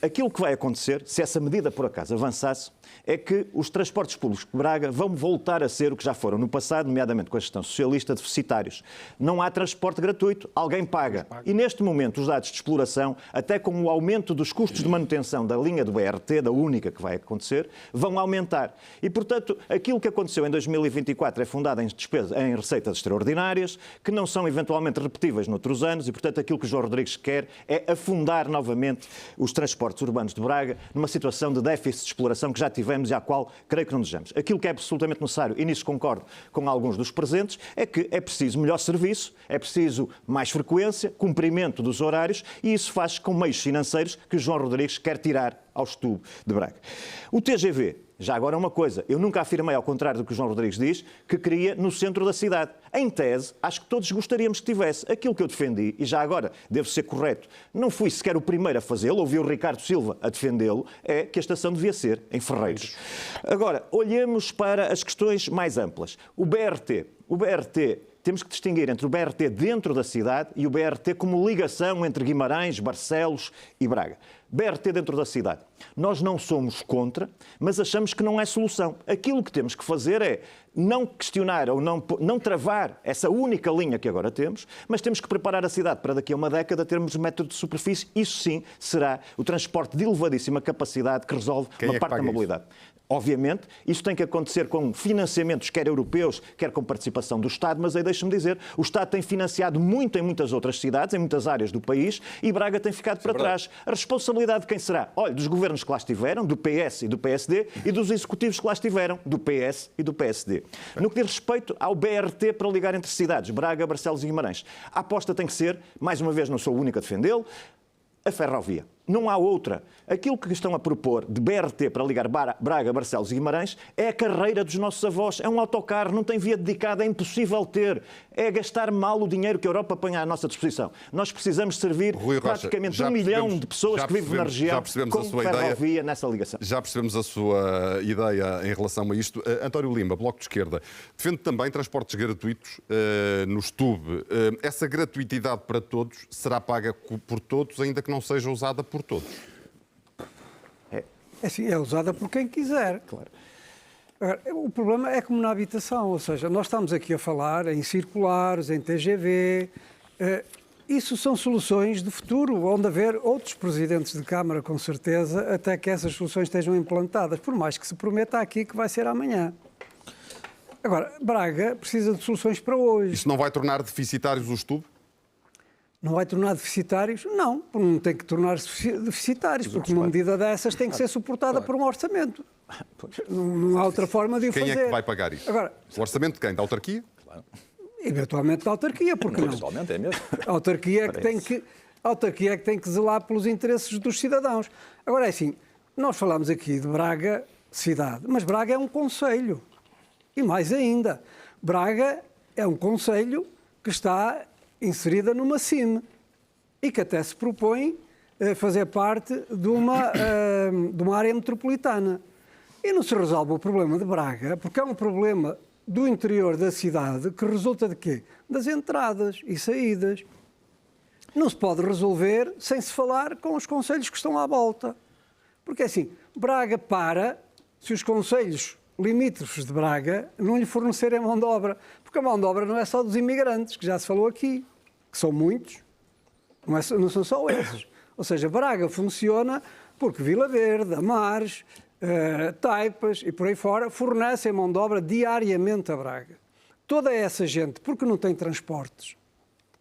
Aquilo que vai acontecer, se essa medida por acaso avançasse, é que os transportes públicos de Braga vão voltar a ser o que já foram no passado, nomeadamente com a gestão socialista, deficitários. Não há transporte gratuito, alguém paga. E neste momento os dados de exploração, até com o aumento dos custos de manutenção da linha do BRT, da única que vai acontecer, vão aumentar. E, portanto, aquilo que aconteceu em 2024 é fundado em receitas extraordinárias, que não são eventualmente repetíveis noutros anos, e, portanto, aquilo que o João Rodrigues quer é afundar novamente os transportes transportes urbanos de Braga numa situação de déficit de exploração que já tivemos e à qual creio que não desejamos. Aquilo que é absolutamente necessário, e nisso concordo com alguns dos presentes, é que é preciso melhor serviço, é preciso mais frequência, cumprimento dos horários, e isso faz com meios financeiros que o João Rodrigues quer tirar ao estudo de Braga. O TGV, já agora uma coisa, eu nunca afirmei, ao contrário do que o João Rodrigues diz, que queria no centro da cidade. Em tese, acho que todos gostaríamos que tivesse. Aquilo que eu defendi, e já agora devo ser correto, não fui sequer o primeiro a fazê-lo, ouvi o Ricardo Silva a defendê-lo, é que a estação devia ser em Ferreiros. Agora, olhemos para as questões mais amplas. O BRT, temos que distinguir entre o BRT dentro da cidade e o BRT como ligação entre Guimarães, Barcelos e Braga. BRT dentro da cidade. Nós não somos contra, mas achamos que não é solução. Aquilo que temos que fazer é não questionar ou não travar essa única linha que agora temos, mas temos que preparar a cidade para daqui a uma década termos um metro de superfície. Isso sim será o transporte de elevadíssima capacidade que resolve uma parte da mobilidade. Obviamente, isso tem que acontecer com financiamentos, quer europeus, quer com participação do Estado, mas aí deixe-me dizer, o Estado tem financiado muito em muitas outras cidades, em muitas áreas do país, e Braga tem ficado para trás. A responsabilidade de quem será? Olha, dos governos que lá estiveram, do PS e do PSD, e dos executivos que lá estiveram, do PS e do PSD. No que diz respeito ao BRT para ligar entre cidades, Braga, Barcelos e Guimarães, a aposta tem que ser, mais uma vez não sou o único a defendê-lo, a ferrovia. Não há outra. Aquilo que estão a propor de BRT para ligar Braga, Barcelos e Guimarães é a carreira dos nossos avós. É um autocarro, não tem via dedicada, é impossível ter. É gastar mal o dinheiro que a Europa põe à nossa disposição. Nós precisamos servir praticamente 1 milhão de pessoas que vivem na região com ferrovia nessa ligação. Já percebemos a sua ideia em relação a isto. António Lima, Bloco de Esquerda, defende também transportes gratuitos no STUB. Essa gratuitidade para todos será paga por todos, ainda que não seja usada por todos? É usada por quem quiser. Claro. Agora, o problema é como na habitação, ou seja, nós estamos aqui a falar em circulares, em TGV, isso são soluções de futuro, onde haver outros presidentes de Câmara, com certeza, até que essas soluções estejam implantadas, por mais que se prometa aqui que vai ser amanhã. Agora, Braga precisa de soluções para hoje. Isso não vai tornar deficitários os STUB? Não vai tornar deficitários? Não, não tem que tornar-se deficitários, porque uma medida dessas tem que ser suportada por um orçamento. Não há outra forma de o fazer. Quem é que vai pagar isso? Agora, o orçamento de quem? Da autarquia? Claro. Eventualmente da autarquia, porque não? Eventualmente é mesmo. A autarquia é que tem que zelar pelos interesses dos cidadãos. Agora é assim, nós falamos aqui de Braga, cidade, mas Braga é um concelho. E mais ainda, Braga é um concelho que está inserida numa CIM e que até se propõe fazer parte de uma área metropolitana. E não se resolve o problema de Braga, porque é um problema do interior da cidade que resulta de quê? Das entradas e saídas. Não se pode resolver sem se falar com os concelhos que estão à volta. Porque assim, Braga para se os concelhos limítrofes de Braga não lhe fornecerem mão de obra. Porque a mão de obra não é só dos imigrantes, que já se falou aqui, que são muitos, não são só esses. Ou seja, Braga funciona porque Vila Verde, Amares, Taipas e por aí fora fornecem mão de obra diariamente a Braga. Toda essa gente, porque não tem transportes,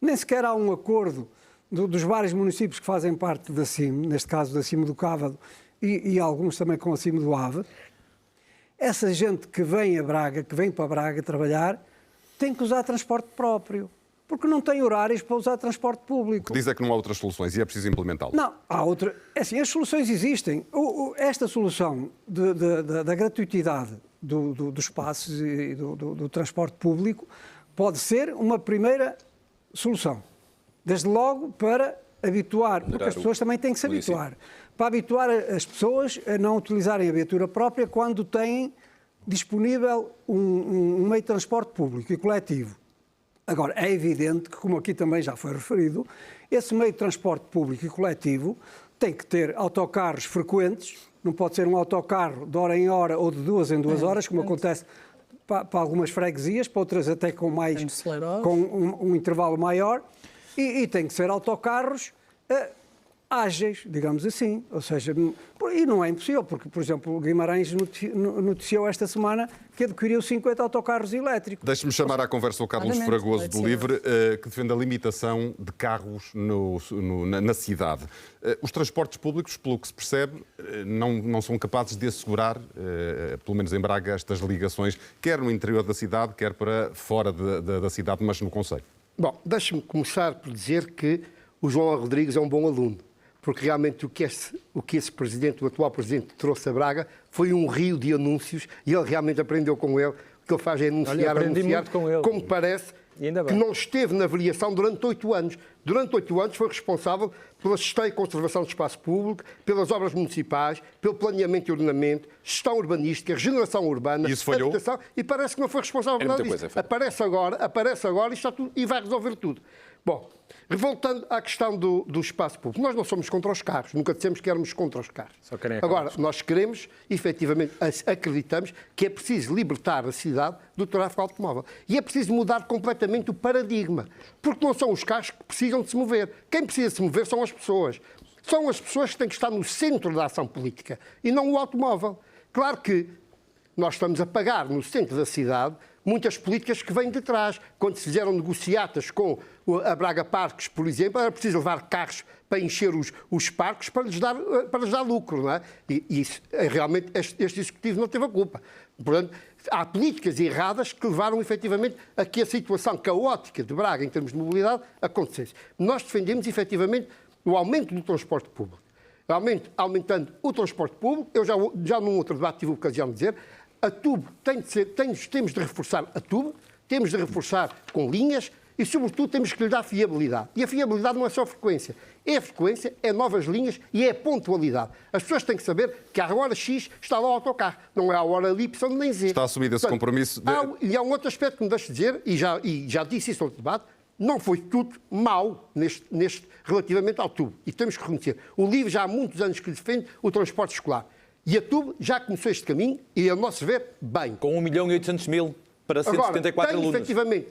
nem sequer há um acordo dos vários municípios que fazem parte da CIM, neste caso da CIM do Cávado e alguns também com a CIM do Ave, essa gente que vem a Braga, que vem para Braga trabalhar, tem que usar transporte próprio, porque não tem horários para usar transporte público. O que diz é que não há outras soluções e é preciso implementá-las. Não, há outra. É assim, as soluções existem. Esta solução da gratuitidade dos passos e do transporte público pode ser uma primeira solução. Desde logo para habituar, porque as pessoas também têm que se habituar. Para habituar as pessoas a não utilizarem a viatura própria quando têm disponível um meio de transporte público e coletivo. Agora, é evidente que, como aqui também já foi referido, esse meio de transporte público e coletivo tem que ter autocarros frequentes, não pode ser um autocarro de hora em hora ou de 2 em 2 horas, como acontece para algumas freguesias, para outras até com um intervalo maior, e tem que ser autocarros ágeis, digamos assim. Ou seja, e não é impossível, porque, por exemplo, o Guimarães noticiou esta semana que adquiriu 50 autocarros elétricos. Deixe-me chamar à conversa o Carlos Claramente, Fragoso do pode ser. Livre, que defende a limitação de carros na cidade. Os transportes públicos, pelo que se percebe, não são capazes de assegurar, pelo menos em Braga, estas ligações, quer no interior da cidade, quer para fora da cidade, mas no concelho. Bom, deixe-me começar por dizer que o João Rodrigues é um bom aluno, porque realmente o que esse presidente, o atual presidente, trouxe a Braga foi um rio de anúncios e ele realmente aprendeu com ele. O que ele faz é anunciar, como parece, que não esteve na avaliação durante 8 anos. Durante 8 anos foi responsável pela gestão e conservação do espaço público, pelas obras municipais, pelo planeamento e ordenamento, gestão urbanística, regeneração urbana, habitação, e parece que não foi responsável por nada disso. Aparece agora e, está tudo, e vai resolver tudo. Bom, voltando à questão do espaço público, nós não somos contra os carros, nunca dissemos que éramos contra os carros. Agora, nós queremos, efetivamente, acreditamos que é preciso libertar a cidade do tráfego automóvel. E é preciso mudar completamente o paradigma, porque não são os carros que precisam de se mover. Quem precisa se mover são as pessoas. São as pessoas que têm que estar no centro da ação política e não o automóvel. Claro que nós estamos a pagar no centro da cidade muitas políticas que vêm de trás. Quando se fizeram negociatas com a Braga Parques, por exemplo, era preciso levar carros para encher os parques para lhes dar lucro, não é? E isso, realmente este Executivo não teve a culpa. Portanto, há políticas erradas que levaram efetivamente a que a situação caótica de Braga em termos de mobilidade acontecesse. Nós defendemos efetivamente o aumento do transporte público. Aumentando o transporte público, eu já num outro debate tive a ocasião de dizer, a TUB temos de reforçar a TUB, temos de reforçar com linhas e, sobretudo, temos que lhe dar fiabilidade. E a fiabilidade não é só frequência. É a frequência, é novas linhas e é a pontualidade. As pessoas têm que saber que à hora X está lá o autocarro, não é à hora Y nem Z. Está assumido esse compromisso. E há um outro aspecto que me deixe dizer, e já disse isso no debate, não foi tudo mau relativamente ao TUB. E temos que reconhecer. O LIVRE já há muitos anos que defende o transporte escolar. E a TUB já começou este caminho e, a nosso ver, bem. Com 1.800.000 para 174 alunos.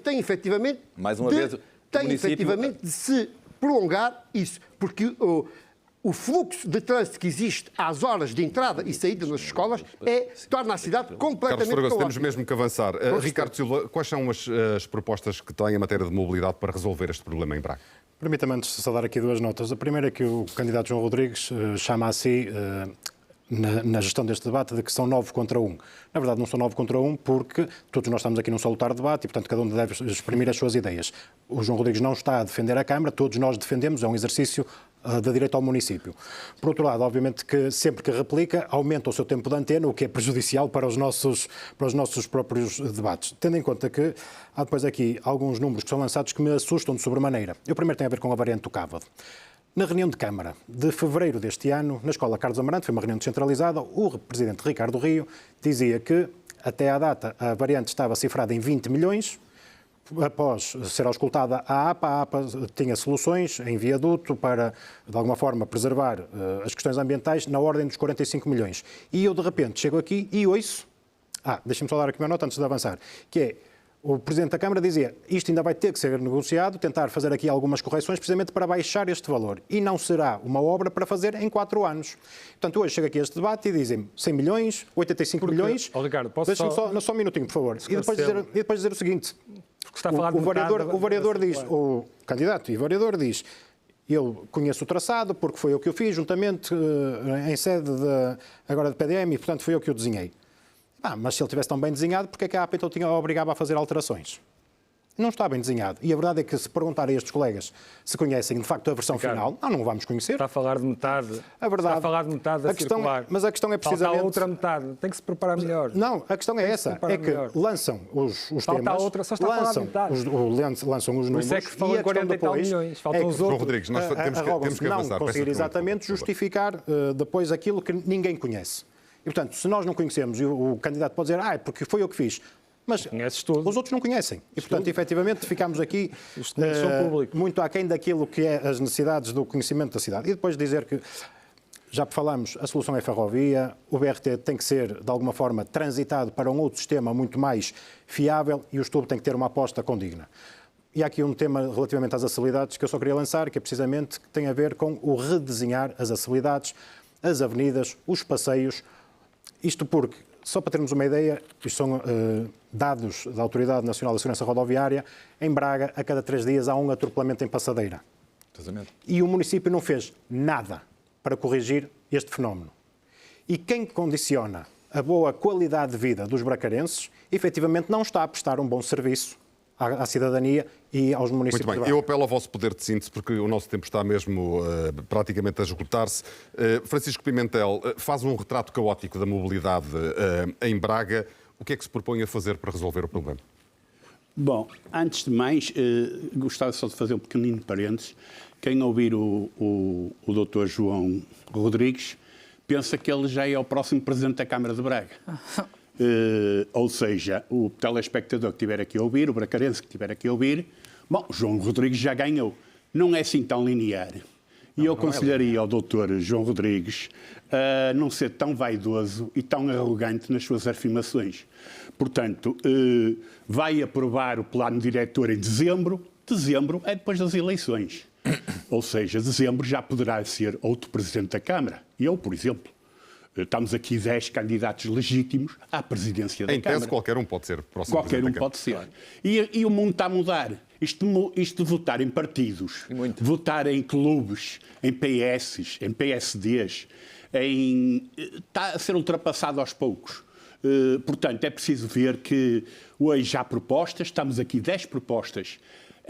Tem efetivamente, mais uma vez, tem efetivamente de se prolongar isso, porque o fluxo de trânsito que existe às horas de entrada e saída nas escolas torna a cidade completamente Carlos Fragoso, temos mesmo que avançar. Ricardo Silva, quais são as propostas que tem em matéria de mobilidade para resolver este problema em Braga? Permita-me antes só dar aqui 2 notas. A primeira é que o candidato João Rodrigues chama a si, na gestão deste debate, de que são 9 contra 1. Na verdade, não são 9 contra 1 porque todos nós estamos aqui num salutar debate e, portanto, cada um deve exprimir as suas ideias. O João Rodrigues não está a defender a Câmara, todos nós defendemos, é um exercício da direita ao município. Por outro lado, obviamente que sempre que replica, aumenta o seu tempo de antena, o que é prejudicial para os nossos próprios debates. Tendo em conta que há depois aqui alguns números que são lançados que me assustam de sobremaneira. O primeiro tem a ver com a variante do Cávado. Na reunião de Câmara de fevereiro deste ano, na Escola Carlos Amarante, foi uma reunião descentralizada, o presidente Ricardo Rio dizia que, até à data, a variante estava cifrada em 20 milhões. Após ser auscultada a APA tinha soluções em viaduto para, de alguma forma, preservar as questões ambientais na ordem dos 45 milhões. E eu, de repente, chego aqui e ouço... deixa-me só dar aqui uma nota antes de avançar, que é... O Presidente da Câmara dizia isto ainda vai ter que ser negociado, tentar fazer aqui algumas correções precisamente para baixar este valor. E não será uma obra para fazer em 4 anos. Portanto, hoje chega aqui a este debate e dizem-me 100 milhões, 85 milhões... Ricardo, posso deixa-me só um minutinho, por favor. E depois dizer o seguinte. Está a falar o vereador diz, o candidato e o vereador diz, eu conheço o traçado porque foi eu que o fiz, juntamente em sede agora de PDM, e portanto foi eu que o desenhei. Mas se ele tivesse tão bem desenhado, porque é que a APA então obrigava a fazer alterações? Não está bem desenhado. E a verdade é que, se perguntar a estes colegas se conhecem de facto a versão final, não vamos conhecer. Está a falar de metade. A verdade, está a falar de metade da circular. Mas a questão é precisamente... Falta a outra metade. Tem que se preparar melhor. Não, a questão é essa. É que lançam os falta temas... A outra, só está a falar de metade. Lançam os números. Por isso é que falam de 40 e tal milhões. Faltam os outros. Rodrigues, nós temos que avançar. Não conseguir exatamente justificar depois aquilo que ninguém conhece. E, portanto, se nós não conhecemos, e o candidato pode dizer, porque foi eu que fiz, mas os outros não conhecem. E, portanto, efetivamente, ficamos aqui muito aquém daquilo que é as necessidades do conhecimento da cidade. E depois dizer que, já falamos, a solução é ferrovia, o BRT tem que ser, de alguma forma, transitado para um outro sistema muito mais fiável e o estudo tem que ter uma aposta condigna. E há aqui um tema relativamente às acessibilidades que eu só queria lançar, que é precisamente que tem a ver com o redesenhar as acessibilidades, as avenidas, os passeios. Isto porque, só para termos uma ideia, isto são dados da Autoridade Nacional da Segurança Rodoviária, em Braga, a cada 3 dias há um atropelamento em passadeira. E o município não fez nada para corrigir este fenómeno. E quem condiciona a boa qualidade de vida dos bracarenses, efetivamente não está a prestar um bom serviço à cidadania e aos municípios. Muito bem, eu apelo ao vosso poder de síntese, porque o nosso tempo está mesmo praticamente a esgotar-se. Francisco Pimentel, faz um retrato caótico da mobilidade em Braga. O que é que se propõe a fazer para resolver o problema? Bom, antes de mais, gostava só de fazer um pequenino parênteses. Quem ouvir o Dr. João Rodrigues pensa que ele já é o próximo Presidente da Câmara de Braga. Ou seja, o telespectador que estiver aqui a ouvir, o bracarense que estiver aqui a ouvir, bom, João Rodrigues já ganhou. Não é assim tão linear. E eu aconselharia ao Dr. João Rodrigues a não ser tão vaidoso e tão arrogante nas suas afirmações. Portanto, vai aprovar o plano diretor em dezembro. Dezembro é depois das eleições. Ou seja, dezembro já poderá ser outro Presidente da Câmara. Eu, por exemplo. Estamos aqui 10 candidatos legítimos à presidência da Câmara. Em tese, qualquer um pode ser próximo Qualquer um pode ser. E o mundo está a mudar. Isto de votar em partidos, votar em clubes, em PS, em PSDs, está a ser ultrapassado aos poucos. Portanto, é preciso ver que hoje há propostas, estamos aqui 10 propostas,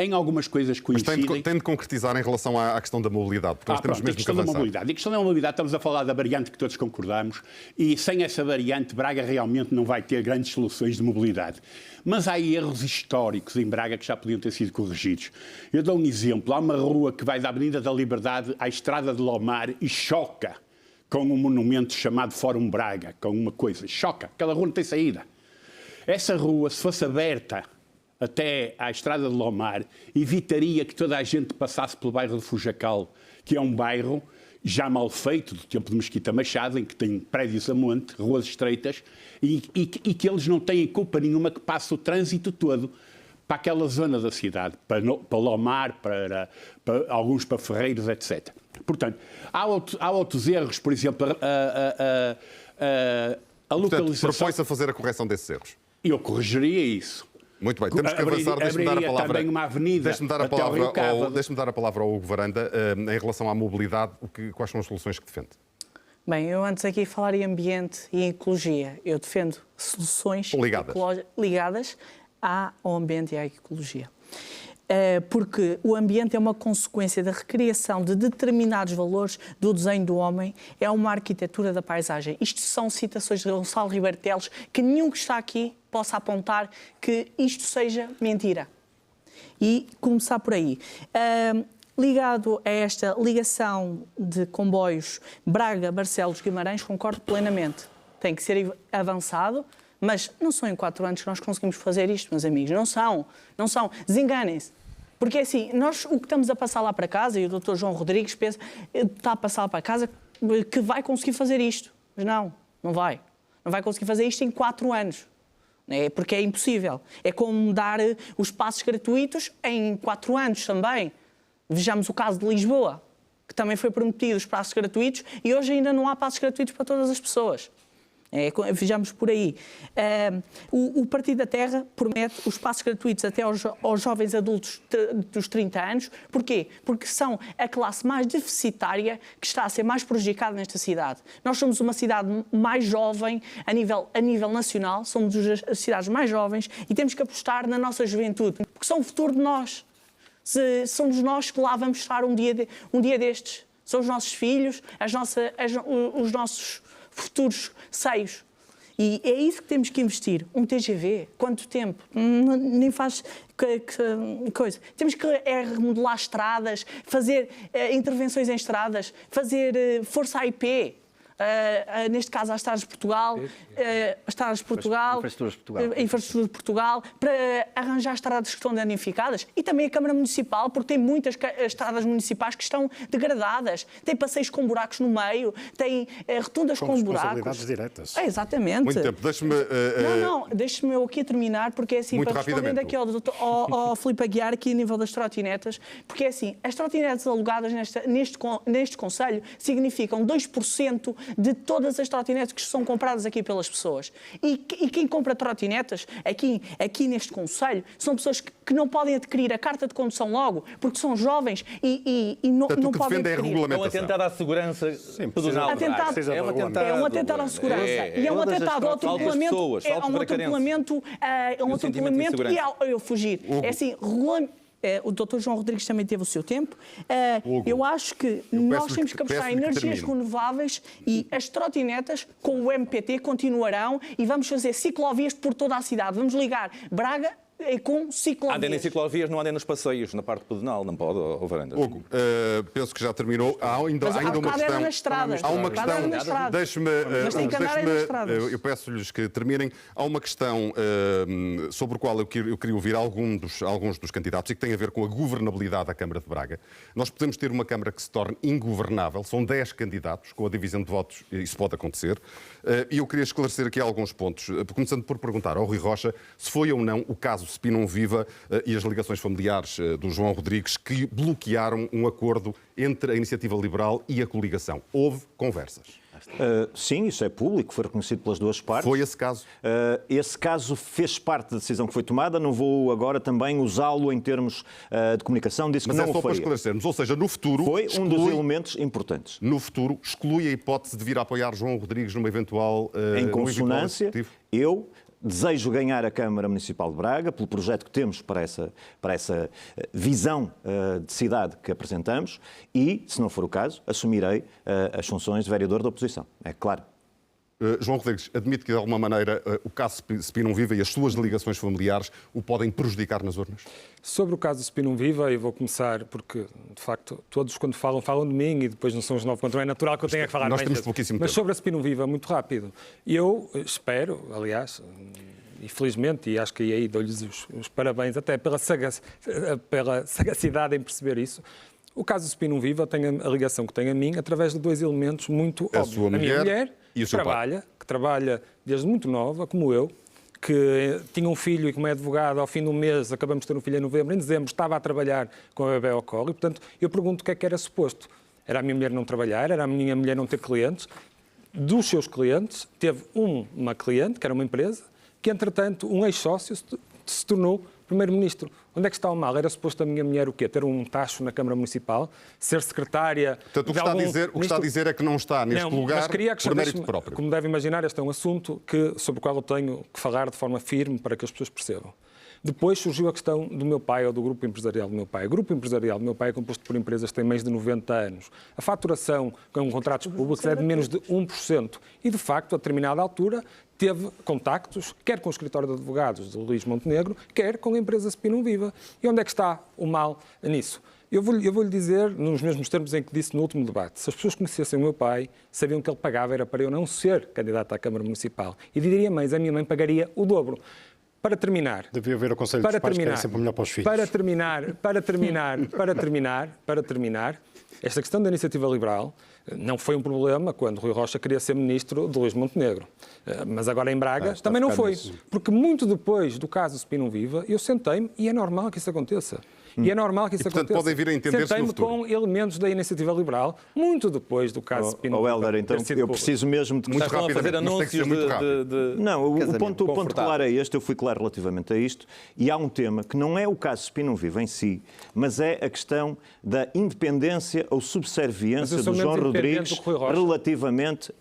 em algumas coisas coincidem. Mas tem de concretizar em relação à questão da mobilidade, porque nós temos mesmo que avançar. A questão da mobilidade, estamos a falar da variante que todos concordamos, e sem essa variante, Braga realmente não vai ter grandes soluções de mobilidade. Mas há erros históricos em Braga que já podiam ter sido corrigidos. Eu dou um exemplo. Há uma rua que vai da Avenida da Liberdade à Estrada de Lomar e choca com um monumento chamado Fórum Braga, com uma coisa. Choca. Aquela rua não tem saída. Essa rua, se fosse aberta até à Estrada de Lomar, evitaria que toda a gente passasse pelo bairro de Fujacal, que é um bairro já mal feito, do tempo de Mesquita Machado, em que tem prédios a monte, ruas estreitas, e que eles não têm culpa nenhuma que passe o trânsito todo para aquela zona da cidade, para Lomar, para alguns para Ferreiros, etc. Portanto, há outros erros, por exemplo, a localização... Portanto, propõe-se a fazer a correção desses erros. Eu corrigiria isso. Muito bem, temos que avançar. Deixe-me dar a palavra. Também uma avenida. Deixe-me dar a palavra ao Hugo Varanda em relação à mobilidade. Quais são as soluções que defende? Bem, eu antes aqui falar em ambiente e ecologia. Eu defendo soluções ligadas ao ambiente e à ecologia. Porque o ambiente é uma consequência da recriação de determinados valores do desenho do homem, é uma arquitetura da paisagem. Isto são citações de Gonçalo Ribeiro Teles, que nenhum que está aqui possa apontar que isto seja mentira. E começar por aí. Ligado a esta ligação de comboios Braga-Barcelos-Guimarães, concordo plenamente. Tem que ser avançado, mas não são em 4 anos que nós conseguimos fazer isto, meus amigos. Não são. Desenganem-se. Porque assim, nós o que estamos a passar lá para casa, e o Dr. João Rodrigues pensa, está a passar lá para casa, que vai conseguir fazer isto. Mas não vai. Não vai conseguir fazer isto em 4 anos. Porque é impossível. É como dar os passos gratuitos em 4 anos também. Vejamos o caso de Lisboa, que também foi prometido os passos gratuitos e hoje ainda não há passos gratuitos para todas as pessoas. Vejamos por aí. O Partido da Terra promete os passos gratuitos até aos jovens adultos dos 30 anos. Porquê? Porque são a classe mais deficitária que está a ser mais prejudicada nesta cidade. Nós somos uma cidade mais jovem a nível nacional, somos as cidades mais jovens e temos que apostar na nossa juventude, porque são o futuro de nós. Somos nós que lá vamos estar um dia destes. São os nossos filhos, os nossos futuros seios. E é isso que temos que investir. Um TGV, quanto tempo? Nem faz coisa. Temos que remodelar estradas, fazer intervenções em estradas, fazer força IP. neste caso às Estradas de Portugal, Infraestruturas de Portugal, para arranjar estradas que estão danificadas, e também a Câmara Municipal, porque tem muitas estradas municipais que estão degradadas, tem passeios com buracos no meio, tem rotundas com buracos. Diretas. Exatamente. Muito tempo. Deixe-me eu aqui terminar, porque é assim, muito para responder aqui ao Filipe Aguiar, aqui a nível das trotinetas, porque é assim, as trotinetas alugadas neste Conselho significam 2% de todas as trotinetas que são compradas aqui pelas pessoas. E quem compra trotinetas aqui neste Conselho são pessoas que não podem adquirir a carta de condução logo, porque são jovens e não podem adquirir. É um atentado à segurança pedonal. É um atentado à segurança. E é um atentado ao atropelamento. É um atropelamento e ao fugir. É assim, o Dr. João Rodrigues também teve o seu tempo. Eu acho que nós temos que apostar em energias renováveis, e as trotinetas com o MPT continuarão, e vamos fazer ciclovias por toda a cidade. Vamos ligar Braga com ciclovias. Andem em ciclovias, não andem nos passeios, na parte pedonal, não pode, ou varandas. Hugo, penso que já terminou. Há ainda uma questão. Nas estradas. Há uma questão. Deixe-me. Eu peço-lhes que terminem. Há uma questão sobre a qual eu queria ouvir alguns dos candidatos, e que tem a ver com a governabilidade da Câmara de Braga. Nós podemos ter uma Câmara que se torne ingovernável. São 10 candidatos, com a divisão de votos isso pode acontecer. E eu queria esclarecer aqui alguns pontos, começando por perguntar ao Rui Rocha se foi ou não o caso Spinum Viva e as ligações familiares do João Rodrigues que bloquearam um acordo entre a Iniciativa Liberal e a coligação. Houve conversas. Sim, isso é público, foi reconhecido pelas duas partes. Foi esse caso? Esse caso fez parte da decisão que foi tomada, não vou agora também usá-lo em termos de comunicação, disse que não o faria. Mas é só para esclarecermos, ou seja, no futuro... Foi um dos elementos importantes. No futuro, exclui a hipótese de vir a apoiar João Rodrigues numa eventual... Em consonância, eu desejo ganhar a Câmara Municipal de Braga, pelo projeto que temos para essa visão de cidade que apresentamos, e, se não for o caso, assumirei as funções de vereador da oposição. É claro. João Rodrigues, admite que, de alguma maneira, o caso Spinum Viva e as suas ligações familiares o podem prejudicar nas urnas? Sobre o caso Spinum Viva, eu vou começar porque, de facto, todos quando falam de mim e depois não são os 9 contra 1, é natural que eu tenha que falar mais. Nós temos pouquíssimo tempo. Mas sobre a Spinum Viva, muito rápido. Eu espero, aliás, e felizmente, e acho que aí dou-lhes os parabéns até pela sagacidade em perceber isso, o caso Spinum Viva tem a ligação que tem a mim através de 2 elementos muito óbvios. A minha mulher, que trabalha desde muito nova, como eu, que tinha um filho e, como é advogado, ao fim do mês, acabamos de ter um filho em novembro, em dezembro estava a trabalhar com a bebé ao colo, e, portanto, eu pergunto o que é que era suposto. Era a minha mulher não trabalhar, era a minha mulher não ter clientes. Dos seus clientes, teve uma cliente, que era uma empresa, que, entretanto, um ex-sócio se tornou primeiro-ministro. Onde é que está o mal? Era suposto a minha mulher o quê? Ter um tacho na Câmara Municipal, ser secretária... Portanto, o que está a dizer é que não está neste lugar por mérito próprio. Como deve imaginar, este é um assunto sobre o qual eu tenho que falar de forma firme para que as pessoas percebam. Depois surgiu a questão do meu pai ou do grupo empresarial do meu pai. O grupo empresarial do meu pai é composto por empresas que têm mais de 90 anos. A faturação com contratos públicos é de menos de 1%. E, de facto, a determinada altura, teve contactos, quer com o escritório de advogados de Luís Montenegro, quer com a empresa Spinum Viva. E onde é que está o mal nisso? Eu vou-lhe dizer, nos mesmos termos em que disse no último debate, se as pessoas conhecessem o meu pai, sabiam que ele pagava era para eu não ser candidato à Câmara Municipal. E diria mais, a minha mãe pagaria o dobro. Para terminar... Devia haver o conselho dos pais que era sempre melhor para os filhos. Para terminar, esta questão da iniciativa liberal não foi um problema quando Rui Rocha queria ser ministro de Luís Montenegro. Mas agora em Braga também não foi. Porque muito depois do caso Spinum Viva, eu sentei-me e é normal que isso aconteça. E é normal que isso aconteça. Podem vir a entender-se no futuro. Com elementos da iniciativa liberal, muito depois do caso Spinum Viva. Helder, então eu preciso mesmo de... Muito rápido, fazer anúncios Não, o ponto claro é este, eu fui claro relativamente a isto, e há um tema que não é o caso Spinum Viva em si, mas é a questão da independência ou subserviência do João Rodrigues relativamente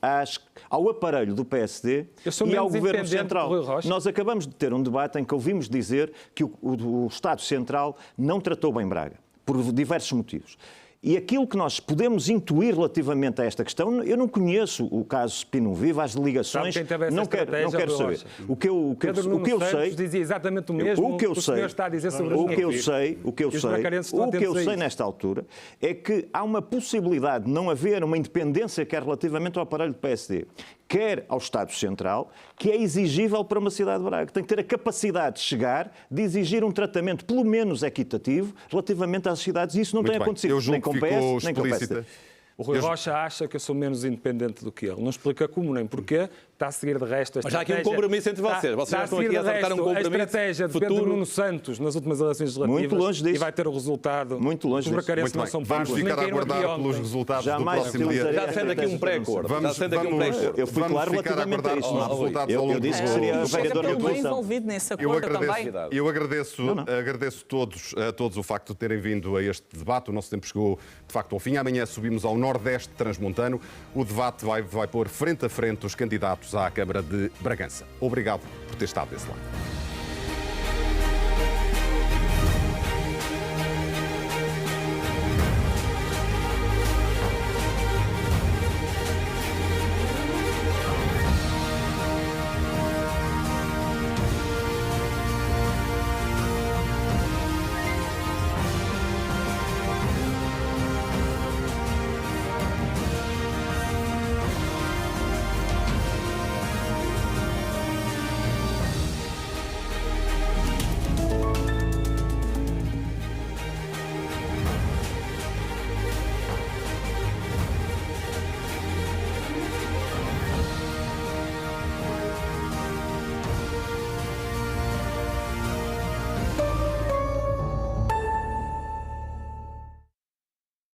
ao aparelho do PSD e ao Governo Central. Nós acabamos de ter um debate em que ouvimos dizer que o Estado Central não tratou bem Braga, por diversos motivos. E aquilo que nós podemos intuir relativamente a esta questão, eu não conheço o caso Spinum Viva, as ligações, não quero saber. O que eu sei dizia exatamente o mesmo que o senhor está a dizer sobre o que eu sei nesta altura é que há uma possibilidade de não haver uma independência quer relativamente ao aparelho do PSD, quer ao Estado Central, que é exigível para uma cidade de Braga. Tem que ter a capacidade de chegar, de exigir um tratamento pelo menos equitativo relativamente às cidades, e isso não tem acontecido, nem com o PS, nem com o PSD. O Rui Rocha acha que eu sou menos independente do que ele. Não explica como nem porquê. Está a seguir de resto a estratégia... Mas já há aqui um compromisso entre vocês. Vocês já estão aqui a acertar um compromisso. A estratégia de Pedro Nuno Santos nas últimas eleições legislativas. Muito longe disso. E vai ter o resultado. Muito longe disso. Não são vamos ficar a aguardar pelos resultados do próximo dia. Já sendo aqui um pré-acordo. Eu fui claro relativamente a isso. Eu disse que seria vereador da oposição. Envolvido nesse acordo também. Eu agradeço a todos o facto de terem vindo a este debate. O nosso tempo chegou, de facto, ao fim. Amanhã subimos ao Nordeste Transmontano. O debate vai pôr frente a frente os candidatos à Câmara de Bragança. Obrigado por ter estado desse lado.